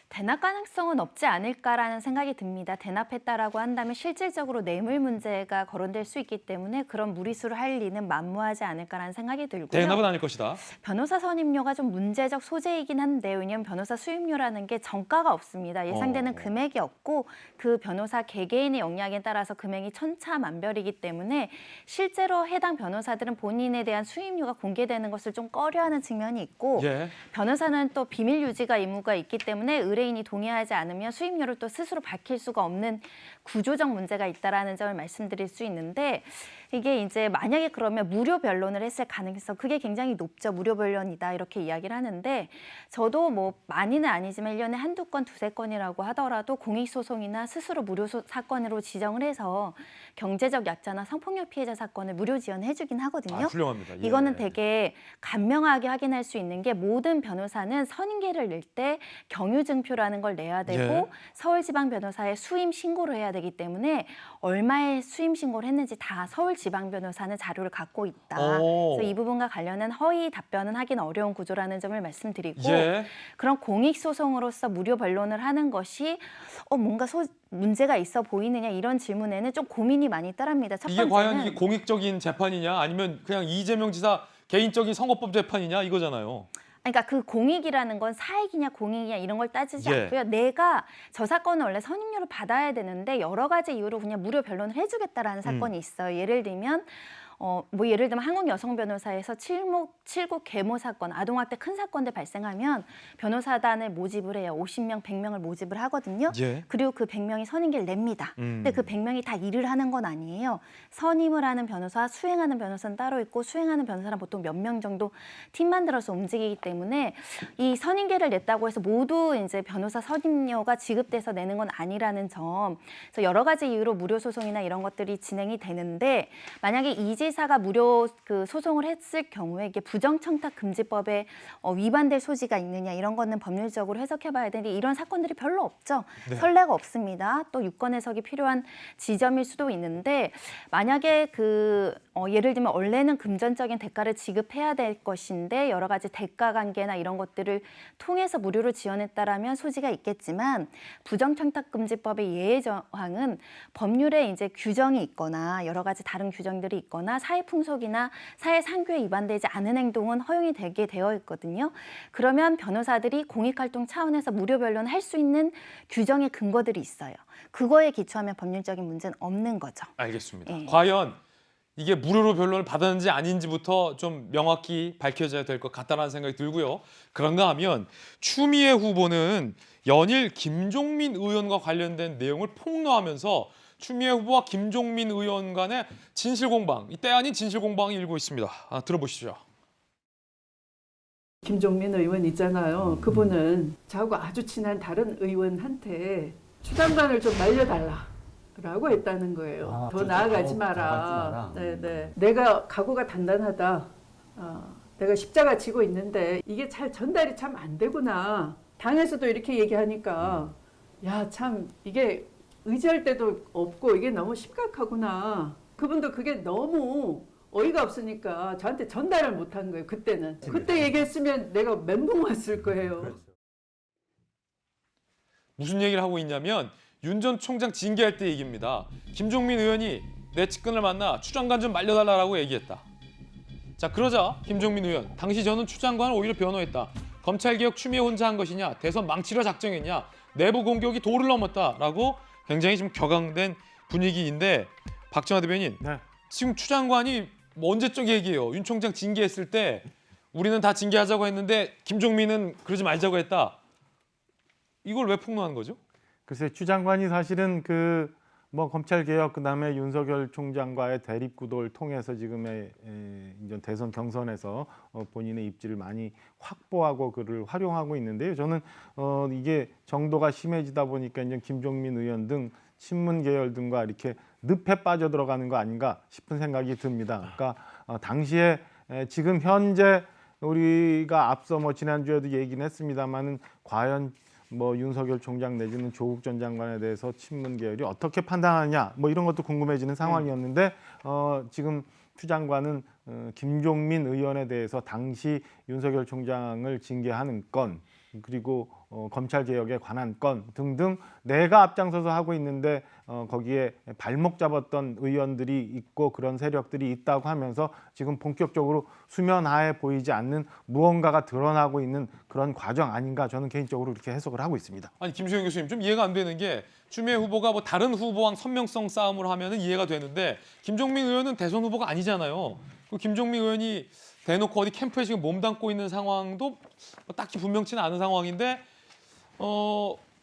대납 가능성은 없지 않을까라는 생각이 듭니다. 대납했다라고 한다면 실질적으로 뇌물 문제가 거론될 수 있기 때문에 그런 무리수를 할 리는 만무하지 않을까라는 생각이 들고요. 대납은 아닐 것이다. 변호사 선임료가 좀 문제적 소재이긴 한데, 왜냐하면 변호사 수임료라는 게 정가가 없습니다. 예상되는 금액이 없고 그 변호사 개개인의 역량에 따라서 금액이 천차만별이기 때문에 실제로 해당 변호사들은 본인에 대한 수임료가 공개되는 것을 좀 꺼려하는 측면이 있고, 변호사는 또 비밀 유지가 의무가 있기 때문에 의뢰인이 동의하지 않으면 수임료를 또 스스로 밝힐 수가 없는 구조적 문제가 있다라는 점을 말씀드릴 수 있는데, 이게 이제 만약에 그러면 무료 변론을 했을 가능성, 그게 굉장히 높죠. 무료 변론이다 이렇게 이야기를 하는데, 저도 뭐 많이는 아니지만 1년에 한두 건, 두세 건이라고 하더라도 공익소송이나 스스로 무료 사건으로 지정을 해서 경제적 약자나 성폭력 피해자 사건을 무료 지원해주긴 하거든요. 훌륭합니다. 이거는 되게 간명하게 확인할 수 있는 게, 모든 변호사는 선임계를 낼 때 경유증표라는 걸 내야 되고 서울지방변호사에 수임 신고를 해야 되기 때문에 얼마의 수임 신고를 했는지 다 서울지방변호사는 자료를 갖고 있다. 그래서 이 부분과 관련한 허위 답변은 하긴 어려운 구조라는 점을 말씀드리고, 그런 공익소송으로서 무료 변론을 하는 것이 뭔가 문제가 있어 보이느냐, 이런 질문에는 좀 고민이 많이 따릅니다. 첫 번째는, 이게 과연 이게 공익적인 재판이냐, 아니면 그냥 이재명 지사 개인적인 선거법 재판이냐, 이거잖아요. 그러니까 그 공익이라는 건 사익이냐 공익이냐 이런 걸 따지지 않고요. 내가 저 사건은 원래 선임료를 받아야 되는데 여러 가지 이유로 그냥 무료 변론을 해주겠다라는 사건이 있어요. 예를 들면 한국여성변호사에서 칠곡 계모 사건, 아동학대 큰 사건들 발생하면 변호사단을 모집을 해요. 50명, 100명을 모집을 하거든요. 그리고 그 100명이 선임계를 냅니다. 근데 그 100명이 다 일을 하는 건 아니에요. 선임을 하는 변호사, 수행하는 변호사는 따로 있고, 수행하는 변호사는 보통 몇 명 정도 팀 만들어서 움직이기 때문에 이 선임계를 냈다고 해서 모두 이제 변호사 선임료가 지급돼서 내는 건 아니라는 점. 그래서 여러 가지 이유로 무료 소송이나 이런 것들이 진행이 되는데, 만약에 지사가 무료 소송을 했을 경우에 이게 부정청탁금지법에 위반될 소지가 있느냐, 이런 거는 법률적으로 해석해봐야 되는데 이런 사건들이 별로 없죠. 선례가 없습니다. 또 유권 해석이 필요한 지점일 수도 있는데, 만약에 예를 들면 원래는 금전적인 대가를 지급해야 될 것인데 여러 가지 대가 관계나 이런 것들을 통해서 무료로 지원했다라면 소지가 있겠지만, 부정청탁금지법의 예외 조항은 법률에 이제 규정이 있거나 여러 가지 다른 규정들이 있거나 사회 풍속이나 사회 상규에 위반되지 않은 행동은 허용이 되게 되어 있거든요. 그러면 변호사들이 공익활동 차원에서 무료 변론을 할 수 있는 규정의 근거들이 있어요. 그거에 기초하면 법률적인 문제는 없는 거죠. 알겠습니다. 과연 이게 무료로 변론을 받았는지 아닌지부터 좀 명확히 밝혀져야 될 것 같다는 생각이 들고요. 그런가 하면 추미애 후보는 연일 김종민 의원과 관련된 내용을 폭로하면서 추미애 후보와 김종민 의원 간의 진실공방, 이 때 아닌 진실공방이 일고 있습니다. 들어보시죠. 김종민 의원 있잖아요. 그분은 저하고 아주 친한 다른 의원한테 추장관을 좀 날려달라라고 했다는 거예요. 더 나아가지 마라. 네네. 내가 각오가 단단하다. 내가 십자가 지고 있는데 이게 잘 전달이 참 안 되구나. 당에서도 이렇게 얘기하니까 야, 참 이게 의지할 데도 없고 이게 너무 심각하구나. 그분도 그게 너무 어이가 없으니까 저한테 전달을 못한 거예요. 그때는. 그때 얘기했으면 내가 멘붕 왔을 거예요. 무슨 얘기를 하고 있냐면 윤 전 총장 징계할 때 얘기입니다. 김종민 의원이 내 측근을 만나 추 장관 좀 말려달라고 얘기했다. 자, 그러자 김종민 의원, 당시 저는 추 장관을 오히려 변호했다. 검찰개혁 추미애 혼자 한 것이냐, 대선 망치려 작정했냐, 내부 공격이 도를 넘었다라고 굉장히 좀 격앙된 분위기인데 박정화 대변인, 네. 지금 추 장관이 언제적 얘기예요. 윤 총장 징계했을 때 우리는 다 징계하자고 했는데 김종민은 그러지 말자고 했다. 이걸 왜 폭로한 거죠? 글쎄 추 장관이 사실은 그 뭐 검찰 개혁 그다음에 윤석열 총장과의 대립 구도를 통해서 지금의 이제 대선 경선에서 본인의 입지를 많이 확보하고 그를 활용하고 있는데요. 저는 이게 정도가 심해지다 보니까 이제 김종민 의원 등 친문 계열 등과 이렇게 늪에 빠져 들어가는 거 아닌가 싶은 생각이 듭니다. 그러니까 당시에 지금 현재 우리가 앞서 뭐 지난주에도 얘기는 했습니다만은 과연 뭐 윤석열 총장 내지는 조국 전 장관에 대해서 친문 계열이 어떻게 판단하냐 뭐 이런 것도 궁금해지는 상황이었는데 지금 추 장관은 김종민 의원에 대해서 당시 윤석열 총장을 징계하는 건 그리고 검찰 개혁에 관한 건 등등 내가 앞장서서 하고 있는데 거기에 발목 잡았던 의원들이 있고 그런 세력들이 있다고 하면서 지금 본격적으로 수면 하에 보이지 않는 무언가가 드러나고 있는 그런 과정 아닌가 저는 개인적으로 그렇게 해석을 하고 있습니다. 아니 김수영 교수님 좀 이해가 안 되는 게 추미애 후보가 뭐 다른 후보랑 선명성 싸움을 하면은 이해가 되는데 김종민 의원은 대선 후보가 아니잖아요. 그 김종민 의원이 대놓고 어디 캠프에 지금 몸담고 있는 상황도 뭐 딱히 분명치는 않은 상황인데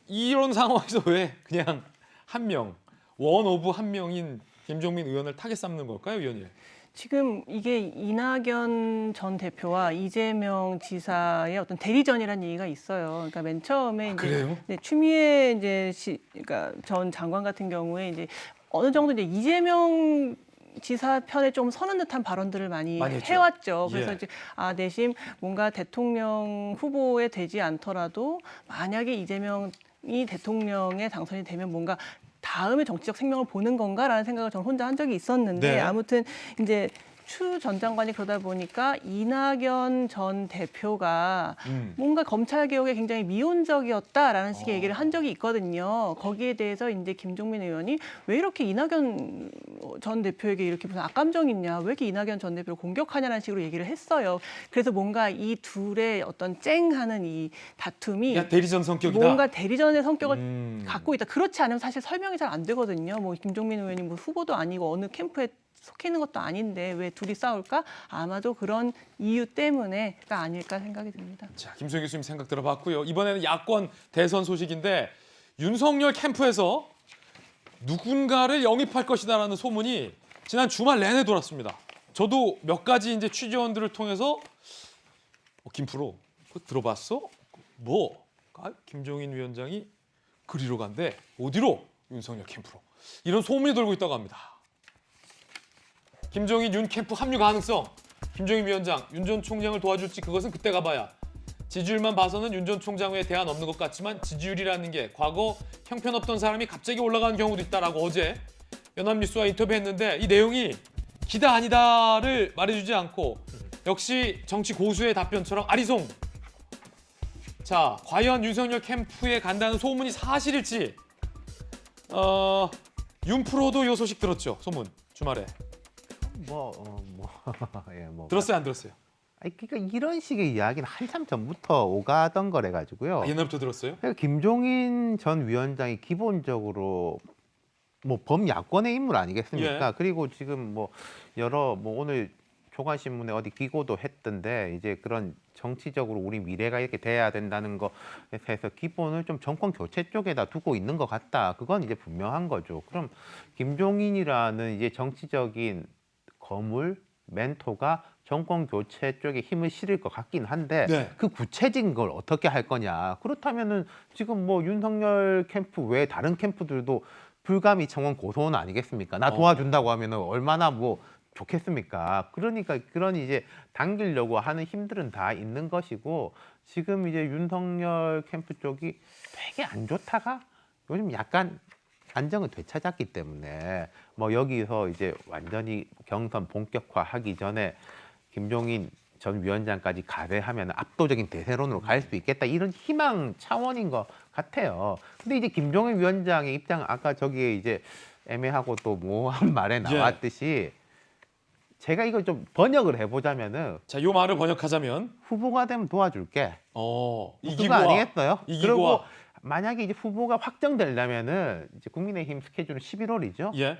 이런 상황에서 왜 그냥 한 명, 원 오브 한 명인 김종민 의원을 타겟 삼는 걸까요, 위원님? 지금 이게 이낙연 전 대표와 이재명 지사의 어떤 대리전이라는 얘기가 있어요. 그러니까 맨 처음에 이제 그래요? 추미애 이제 그러니까 전 장관 같은 경우에 이제 어느 정도 이제 이재명 지사 편에 좀 서는 듯한 발언들을 많이 해왔죠. 그래서 예. 이제 내심 뭔가 대통령 후보에 되지 않더라도 만약에 이재명이 대통령에 당선이 되면 뭔가 다음에 정치적 생명을 보는 건가라는 생각을 저는 혼자 한 적이 있었는데 네. 아무튼 이제 추 전 장관이 그러다 보니까 이낙연 전 대표가 뭔가 검찰 개혁에 굉장히 미온적이었다라는 식의 얘기를 한 적이 있거든요. 거기에 대해서 이제 김종민 의원이 왜 이렇게 이낙연 전 대표에게 이렇게 무슨 악감정이 있냐, 왜 이렇게 이낙연 전 대표를 공격하냐는 식으로 얘기를 했어요. 그래서 뭔가 이 둘의 어떤 쨍하는 이 다툼이 야, 대리전 성격이다. 뭔가 대리전의 성격을 갖고 있다. 그렇지 않으면 사실 설명이 잘 안 되거든요. 뭐 김종민 의원이 뭐 후보도 아니고 어느 캠프에 속해 있는 것도 아닌데 왜 둘이 싸울까? 아마도 그런 이유 때문에가 아닐까 생각이 듭니다. 자, 김수영 교수님 생각 들어봤고요. 이번에는 야권 대선 소식인데 윤석열 캠프에서 누군가를 영입할 것이다라는 소문이 지난 주말 내내 돌았습니다. 저도 몇 가지 이제 취재원들을 통해서 김프로 그거 들어봤어? 뭐? 김종인 위원장이 그리로 간대. 어디로? 윤석열 캠프로. 이런 소문이 돌고 있다고 합니다. 김종인 윤 캠프 합류 가능성. 김종인 위원장, 윤 전 총장을 도와줄지 그것은 그때 가봐야. 지지율만 봐서는 윤 전 총장 외에 대안 없는 것 같지만 지지율이라는 게 과거 형편없던 사람이 갑자기 올라가는 경우도 있다라고 어제 연합뉴스와 인터뷰했는데 이 내용이 기다 아니다를 말해주지 않고 역시 정치 고수의 답변처럼 아리송. 자, 과연 윤석열 캠프에 간다는 소문이 사실일지. 윤프로도 이 소식 들었죠, 소문 주말에. 예, 뭐 들었어요, 안 들었어요? 아니, 그러니까 이런 식의 이야기는 한참 전부터 오가던 거래 가지고요. 옛날부터 들었어요? 그러니까 김종인 전 위원장이 기본적으로 뭐 범야권의 인물 아니겠습니까? 예. 그리고 지금 뭐 여러 뭐 오늘 조간신문에 어디 기고도 했던데 이제 그런 정치적으로 우리 미래가 이렇게 돼야 된다는 거에 대해서 기본을 좀 정권 교체 쪽에다 두고 있는 것 같다. 그건 이제 분명한 거죠. 그럼 김종인이라는 이제 정치적인 거물 멘토가 정권 교체 쪽에 힘을 실을 것 같긴 한데 네. 그 구체적인 걸 어떻게 할 거냐. 그렇다면은 지금 뭐 윤석열 캠프 외에 다른 캠프들도 불가미 청원 고소원 아니겠습니까? 나 도와준다고 하면은 얼마나 뭐 좋겠습니까? 그러니까 그런 이제 당기려고 하는 힘들은 다 있는 것이고 지금 이제 윤석열 캠프 쪽이 되게 안 좋다가 요즘 약간 안정은 되찾았기 때문에 뭐 여기서 이제 완전히 경선 본격화하기 전에 김종인 전 위원장까지 가세하면 압도적인 대세론으로 갈 수 있겠다 이런 희망 차원인 것 같아요. 근데 이제 김종인 위원장의 입장 아까 저기에 이제 애매하고 또 모호한 말에 나왔듯이 제가 이걸 좀 번역을 해보자면은 자, 요 말을 번역하자면 후보가 되면 도와줄게. 이기고와 그거 아니겠어요? 그리고 이기고와 만약에 이제 후보가 확정되려면은 이제 국민의힘 스케줄은 11월이죠. 예.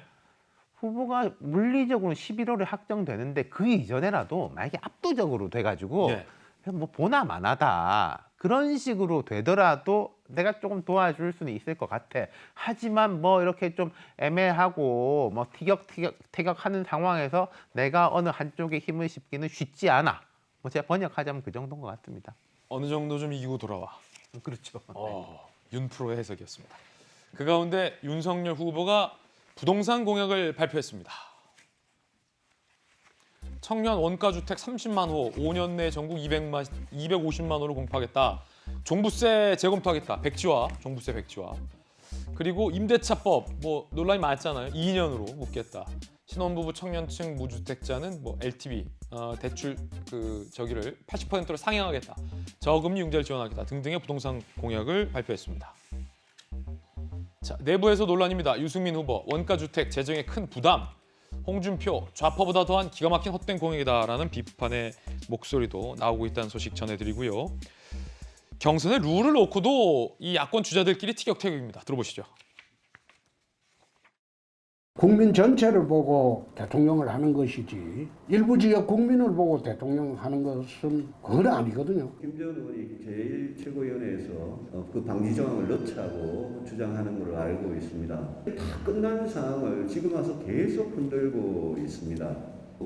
후보가 물리적으로 11월에 확정되는데 그 이전에라도 만약에 압도적으로 돼가지고 예. 뭐 보나 마나다 그런 식으로 되더라도 내가 조금 도와줄 수는 있을 것 같아. 하지만 뭐 이렇게 좀 애매하고 뭐 티격태격하는 상황에서 내가 어느 한쪽에 힘을 싣기는 쉽지 않아. 뭐 제가 번역하자면 그 정도인 것 같습니다. 어느 정도 좀 이기고 돌아와. 그렇죠. 윤 프로의 해석이었습니다. 그 가운데 윤석열 후보가 부동산 공약을 발표했습니다. 청년 원가주택 30만 호, 5년 내 전국 250만 호를 공급하겠다. 종부세 재검토하겠다. 백지화, 종부세 백지화. 그리고 임대차법, 뭐 논란이 많았잖아요. 2년으로 묶겠다. 신혼부부 청년층 무주택자는 뭐 LTV, 대출 저기를 80%로 상향하겠다. 저금리 융자를 지원하겠다. 등등의 부동산 공약을 발표했습니다. 자, 내부에서 논란입니다. 유승민 후보, 원가주택 재정에 큰 부담. 홍준표, 좌파보다 더한 기가 막힌 헛된 공약이다라는 비판의 목소리도 나오고 있다는 소식 전해드리고요. 경선의 룰을 놓고도 이 야권 주자들끼리 티격태격입니다. 들어보시죠. 국민 전체를 보고 대통령을 하는 것이지 일부 지역 국민을 보고 대통령 하는 것은 그건 아니거든요. 김재원 의원이 제일 최고위원회에서 그 방지 조항을 넣자고 주장하는 걸로 알고 있습니다. 다 끝난 상황을 지금 와서 계속 흔들고 있습니다.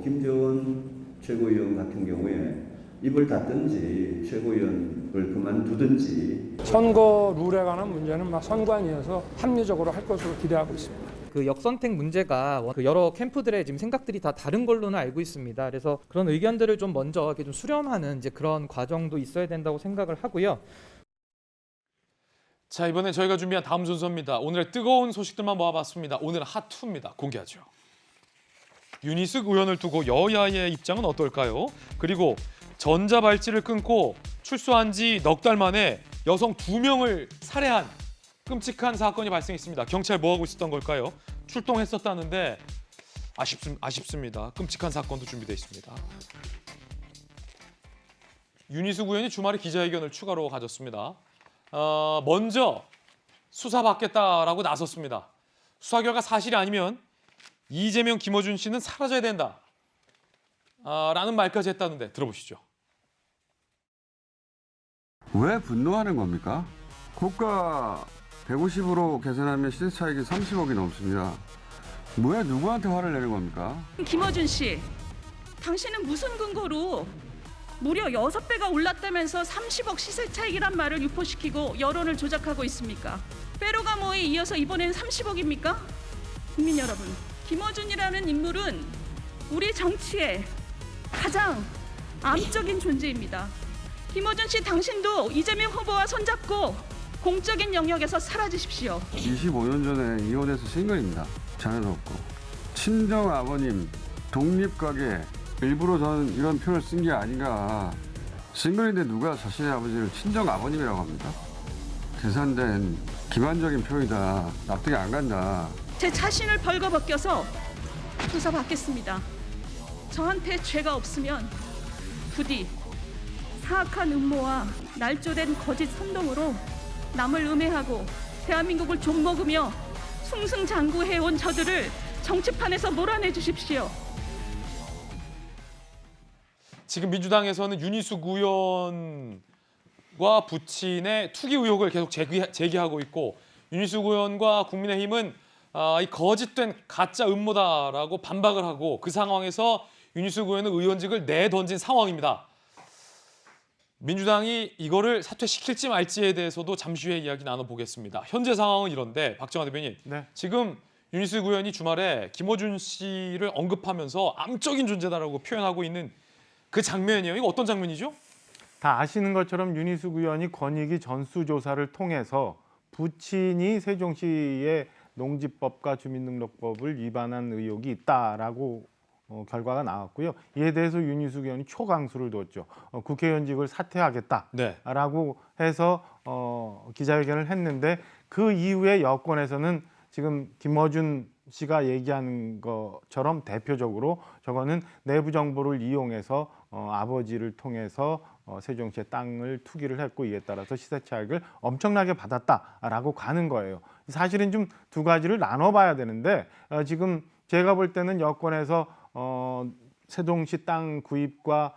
김재원 최고위원 같은 경우에 입을 닫든지 최고위원을 그만두든지. 선거 룰에 관한 문제는 선관위에서 합리적으로 할 것으로 기대하고 있습니다. 그 역선택 문제가 그 여러 캠프들의 지금 생각들이 다 다른 걸로는 알고 있습니다. 그래서 그런 의견들을 좀 먼저 이렇게 좀 수렴하는 이제 그런 과정도 있어야 된다고 생각을 하고요. 자, 이번에 저희가 준비한 다음 순서입니다. 오늘의 뜨거운 소식들만 모아봤습니다. 오늘은 핫2입니다. 공개하죠. 윤희숙 의원을 두고 여야의 입장은 어떨까요? 그리고 전자발찌를 끊고 출소한 지 넉 달 만에 여성 2명을 살해한 끔찍한 사건이 발생했습니다. 경찰 뭐 하고 있었던 걸까요? 출동했었다는데 아쉽습니다. 끔찍한 사건도 준비되어 있습니다. 윤희숙 의원이 주말에 기자회견을 추가로 가졌습니다. 먼저 수사받겠다라고 나섰습니다. 수사 결과 사실이 아니면 이재명, 김어준 씨는 사라져야 된다. 라는 말까지 했다는데 들어보시죠. 왜 분노하는 겁니까? 고가 150으로 계산하면 시세 차익이 30억이 넘습니다. 왜 누구한테 화를 내는 겁니까? 김어준 씨, 당신은 무슨 근거로 무려 6배가 올랐다면서 30억 시세 차익이란 말을 유포시키고 여론을 조작하고 있습니까? 페로가모에 이어서 이번엔 30억입니까? 국민 여러분, 김어준이라는 인물은 우리 정치의 가장 암적인 존재입니다. 김어준 씨, 당신도 이재명 후보와 손잡고 공적인 영역에서 사라지십시오. 25년 전에 이혼해서 싱글입니다. 자녀도 없고. 친정 아버님, 독립가게. 일부러 저는 이런 표현을 쓴 게 아닌가. 싱글인데 누가 자신의 아버지를 친정 아버님이라고 합니까? 계산된 기만적인 표현이다. 납득이 안 간다. 제 자신을 벌거벗겨서 조사받겠습니다. 저한테 죄가 없으면 부디 사악한 음모와 날조된 거짓 선동으로 남을 음해하고 대한민국을 좀먹으며 승승장구해온 저들을 정치판에서 몰아내 주십시오. 지금 민주당에서는 윤희숙 의원과 부친의 투기 의혹을 계속 제기하고 있고 윤희숙 의원과 국민의힘은 이 거짓된 가짜 음모다라고 반박을 하고 그 상황에서 윤희숙 의원은 의원직을 내던진 상황입니다. 민주당이 이거를 사퇴시킬지 말지에 대해서도 잠시 후에 이야기 나눠보겠습니다. 현재 상황은 이런데 박정화 대변인, 지금 윤희숙 의원이 주말에 김어준 씨를 언급하면서 암적인 존재다라고 표현하고 있는 그 장면이에요. 이거 어떤 장면이죠? 다 아시는 것처럼 윤희숙 의원이 권익위 전수조사를 통해서 부친이 세종시에 농지법과 주민등록법을 위반한 의혹이 있다라고 결과가 나왔고요. 이에 대해서 윤희숙 의원이 초강수를 뒀죠. 국회의원직을 사퇴하겠다라고 해서 기자회견을 했는데 그 이후에 여권에서는 지금 김어준 씨가 얘기하는 것처럼 대표적으로 저거는 내부 정보를 이용해서 아버지를 통해서 세종시의 땅을 투기를 했고 이에 따라서 시세 차익을 엄청나게 받았다라고 가는 거예요. 사실은 좀 두 가지를 나눠봐야 되는데 지금 제가 볼 때는 여권에서 세종시 땅 구입과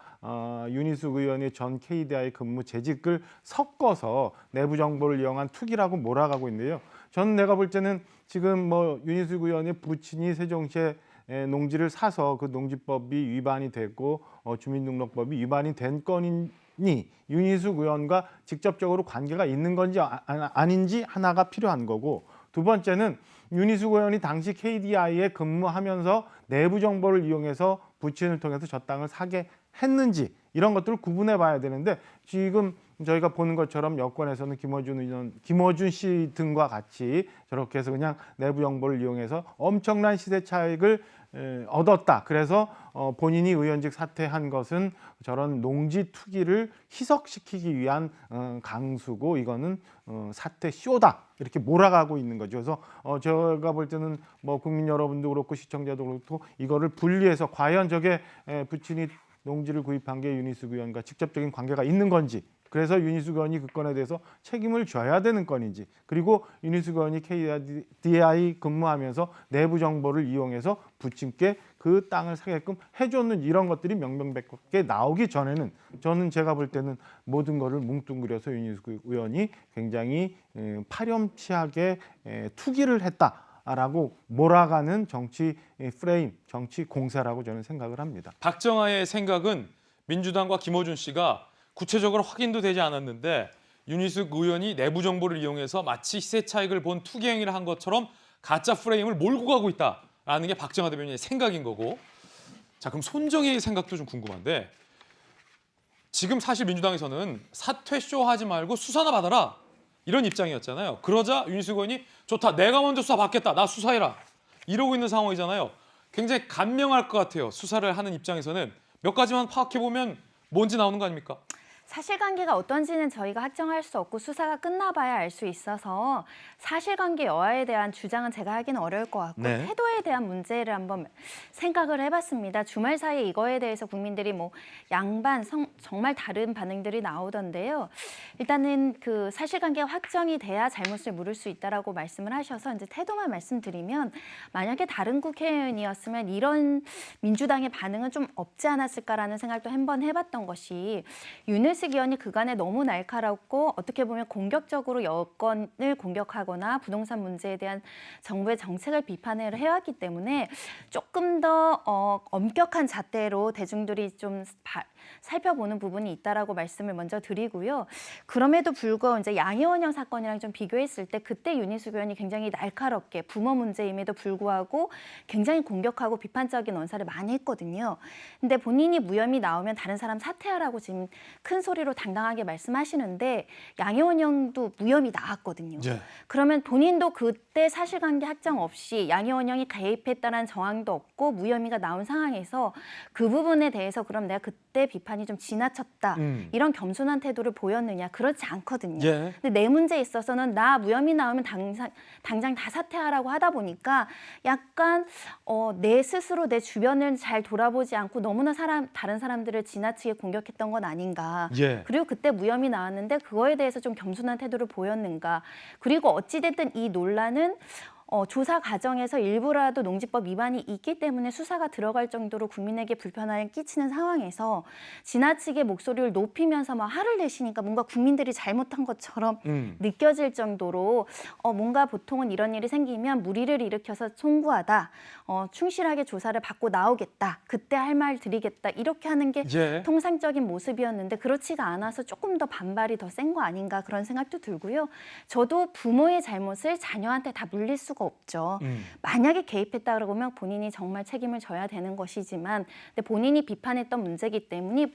윤희숙 의원의 전 KDI 근무 재직을 섞어서 내부 정보를 이용한 투기라고 몰아가고 있는데요. 저는 내가 볼 때는 지금 뭐 윤희숙 의원의 부친이 세종시에 농지를 사서 그 농지법이 위반이 됐고 주민등록법이 위반이 된 건이니 윤희숙 의원과 직접적으로 관계가 있는 건지 아닌지 하나가 필요한 거고, 두 번째는 윤희숙 의원이 당시 KDI에 근무하면서 내부 정보를 이용해서 부친을 통해서 저 땅을 사게 했는지 이런 것들을 구분해 봐야 되는데 지금 저희가 보는 것처럼 여권에서는 김어준 씨 등과 같이 저렇게 해서 그냥 내부 정보를 이용해서 엄청난 시세 차익을 얻었다. 그래서 본인이 의원직 사퇴한 것은 저런 농지 투기를 희석시키기 위한 강수고 이거는 사퇴 쇼다. 이렇게 몰아가고 있는 거죠. 그래서 제가 볼 때는 뭐 국민 여러분도 그렇고 시청자도 그렇고 이거를 분리해서 과연 저게 부친이 농지를 구입한 게 윤희숙 의원과 직접적인 관계가 있는 건지, 그래서 윤희숙 의원이 그 건에 대해서 책임을 져야 되는 건인지, 그리고 윤희숙 의원이 KDI 근무하면서 내부 정보를 이용해서 부친께 그 땅을 사게끔 해줬는 이런 것들이 명명백백하게 나오기 전에는 저는 제가 볼 때는 모든 것을 뭉뚱그려서 윤희숙 의원이 굉장히 파렴치하게 투기를 했다라고 몰아가는 정치 프레임, 정치 공세라고 저는 생각을 합니다. 박정아의 생각은 민주당과 김어준 씨가 구체적으로 확인도 되지 않았는데 윤희숙 의원이 내부 정보를 이용해서 마치 시세 차익을 본 투기 행위를 한 것처럼 가짜 프레임을 몰고 가고 있다라는 게 박정아 대변인의 생각인 거고, 자 그럼 손정혜의 생각도 좀 궁금한데 지금 사실 민주당에서는 사퇴쇼 하지 말고 수사나 받아라 이런 입장이었잖아요. 그러자 윤희숙 의원이 좋다, 내가 먼저 수사 받겠다, 나 수사해라 이러고 있는 상황이잖아요. 굉장히 간명할 것 같아요. 수사를 하는 입장에서는 몇 가지만 파악해보면 뭔지 나오는 거 아닙니까? 사실관계가 어떤지는 저희가 확정할 수 없고 수사가 끝나봐야 알 수 있어서 사실관계 여하에 대한 주장은 제가 하기는 어려울 것 같고 네. 태도에 대한 문제를 한번 생각을 해봤습니다. 주말 사이에 이거에 대해서 국민들이 뭐 양반 정말 다른 반응들이 나오던데요. 일단은 그 사실관계가 확정이 돼야 잘못을 물을 수 있다라고 말씀을 하셔서 이제 태도만 말씀드리면, 만약에 다른 국회의원이었으면 이런 민주당의 반응은 좀 없지 않았을까라는 생각도 한번 해봤던 것이, 윤희숙 의원이 그간에 너무 날카롭고 어떻게 보면 공격적으로 여권을 공격하거나 부동산 문제에 대한 정부의 정책을 비판을 해왔기 때문에 조금 더 엄격한 잣대로 대중들이 좀 살펴보는 부분이 있다라고 말씀을 먼저 드리고요. 그럼에도 불구하고 이제 양이원영 사건이랑 좀 비교했을 때 그때 윤희숙 의원이 굉장히 날카롭게 부모 문제임에도 불구하고 굉장히 공격하고 비판적인 언사를 많이 했거든요. 근데 본인이 무혐의 나오면 다른 사람 사퇴하라고 지금 큰 소리로 당당하게 말씀하시는데 양이원영도 무혐의 나왔거든요. 네. 그러면 본인도 그때 사실관계 확정 없이 양이원영이 개입했다는 정황도 없고 무혐의가 나온 상황에서 그 부분에 대해서 그럼 내가 그때 비판이 좀 지나쳤다 이런 겸손한 태도를 보였느냐, 그렇지 않거든요. 예. 근데 내 문제에 있어서는 나 무혐의 나오면 당장 다 사퇴하라고 하다 보니까 약간 내 스스로 내 주변을 잘 돌아보지 않고 너무나 다른 사람들을 지나치게 공격했던 건 아닌가. 예. 그리고 그때 무혐의 나왔는데 그거에 대해서 좀 겸손한 태도를 보였는가. 그리고 어찌됐든 이 논란은 조사 과정에서 일부라도 농지법 위반이 있기 때문에 수사가 들어갈 정도로 국민에게 불편함을 끼치는 상황에서 지나치게 목소리를 높이면서 막 화를 내시니까 뭔가 국민들이 잘못한 것처럼 느껴질 정도로 뭔가 보통은 이런 일이 생기면 물의를 일으켜서 송구하다, 충실하게 조사를 받고 나오겠다, 그때 할 말 드리겠다 이렇게 하는 게 예. 통상적인 모습이었는데 그렇지가 않아서 조금 더 반발이 더 센 거 아닌가 그런 생각도 들고요. 저도 부모의 잘못을 자녀한테 다 물릴 수가 수가 없죠. 만약에 개입했다 그러면 본인이 정말 책임을 져야 되는 것이지만 근데 본인이 비판했던 문제이기 때문에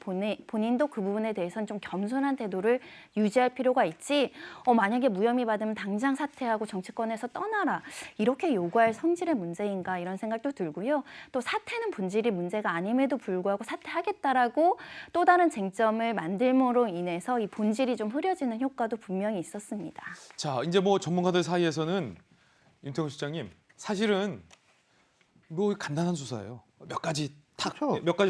본인도 그 부분에 대해서는 좀 겸손한 태도를 유지할 필요가 있지 만약에 무혐의 받으면 당장 사퇴하고 정치권에서 떠나라 이렇게 요구할 성질의 문제인가 이런 생각도 들고요. 또 사퇴는 본질이 문제가 아님에도 불구하고 사퇴하겠다라고 또 다른 쟁점을 만들므로 인해서 이 본질이 좀 흐려지는 효과도 분명히 있었습니다. 자, 이제 뭐 전문가들 사이에서는 윤태곤 실장님 사실은 뭐 간단한 수사예요. 몇 가지